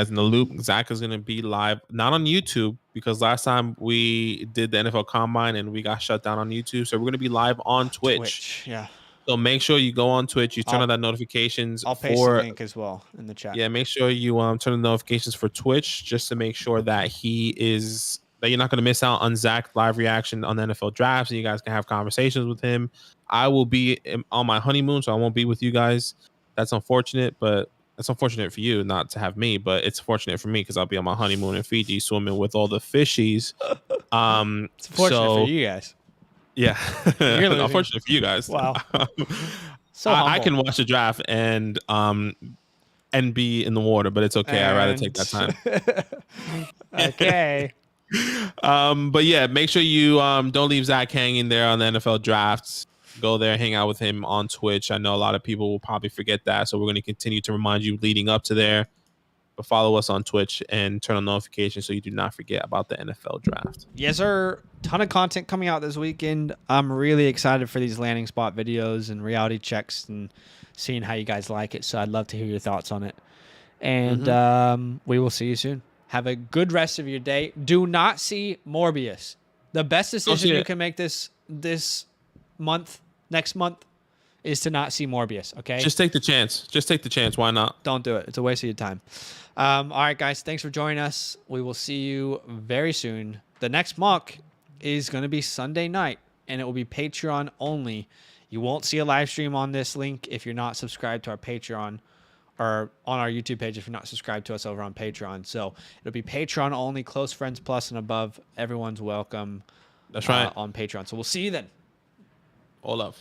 in the loop. Zach is going to be live, not on YouTube, because last time we did the NFL Combine and we got shut down on YouTube. So we're going to be live on Twitch. Yeah. So make sure you go on Twitch. You turn on that notifications. I'll paste the link as well in the chat. Yeah, make sure you turn on the notifications for Twitch just to make sure that you're not going to miss out on Zach live reaction on the NFL drafts, and you guys can have conversations with him. I will be on my honeymoon, so I won't be with you guys. That's unfortunate, but it's unfortunate for you not to have me, but it's fortunate for me because I'll be on my honeymoon in Fiji swimming with all the fishies. It's fortunate for you guys. Yeah. Unfortunate for you guys. Wow. So I can watch the draft and be in the water, but it's okay. I'd rather take that time. Okay. But yeah, make sure you don't leave Zach hanging there on the NFL drafts. Go there, hang out with him on Twitch. I know a lot of people will probably forget that, so we're going to continue to remind you leading up to there. But follow us on Twitch and turn on notifications so you do not forget about the NFL draft. Yes, sir. Ton of content coming out this weekend. I'm really excited for these landing spot videos and reality checks and seeing how you guys like it. So I'd love to hear your thoughts on it. And we will see you soon. Have a good rest of your day. Do not see Morbius. The best decision you can make this month next month is to not see Morbius, okay? Just take the chance. Just take the chance. Why not? Don't do it. It's a waste of your time. All right, guys. Thanks for joining us. We will see you very soon. The next mock is going to be Sunday night, and it will be Patreon only. You won't see a live stream on this link if you're not subscribed to our Patreon, or on our YouTube page if you're not subscribed to us over on Patreon. So it'll be Patreon only, Close Friends Plus and above. Everyone's welcome. That's right. On Patreon. So we'll see you then. All love.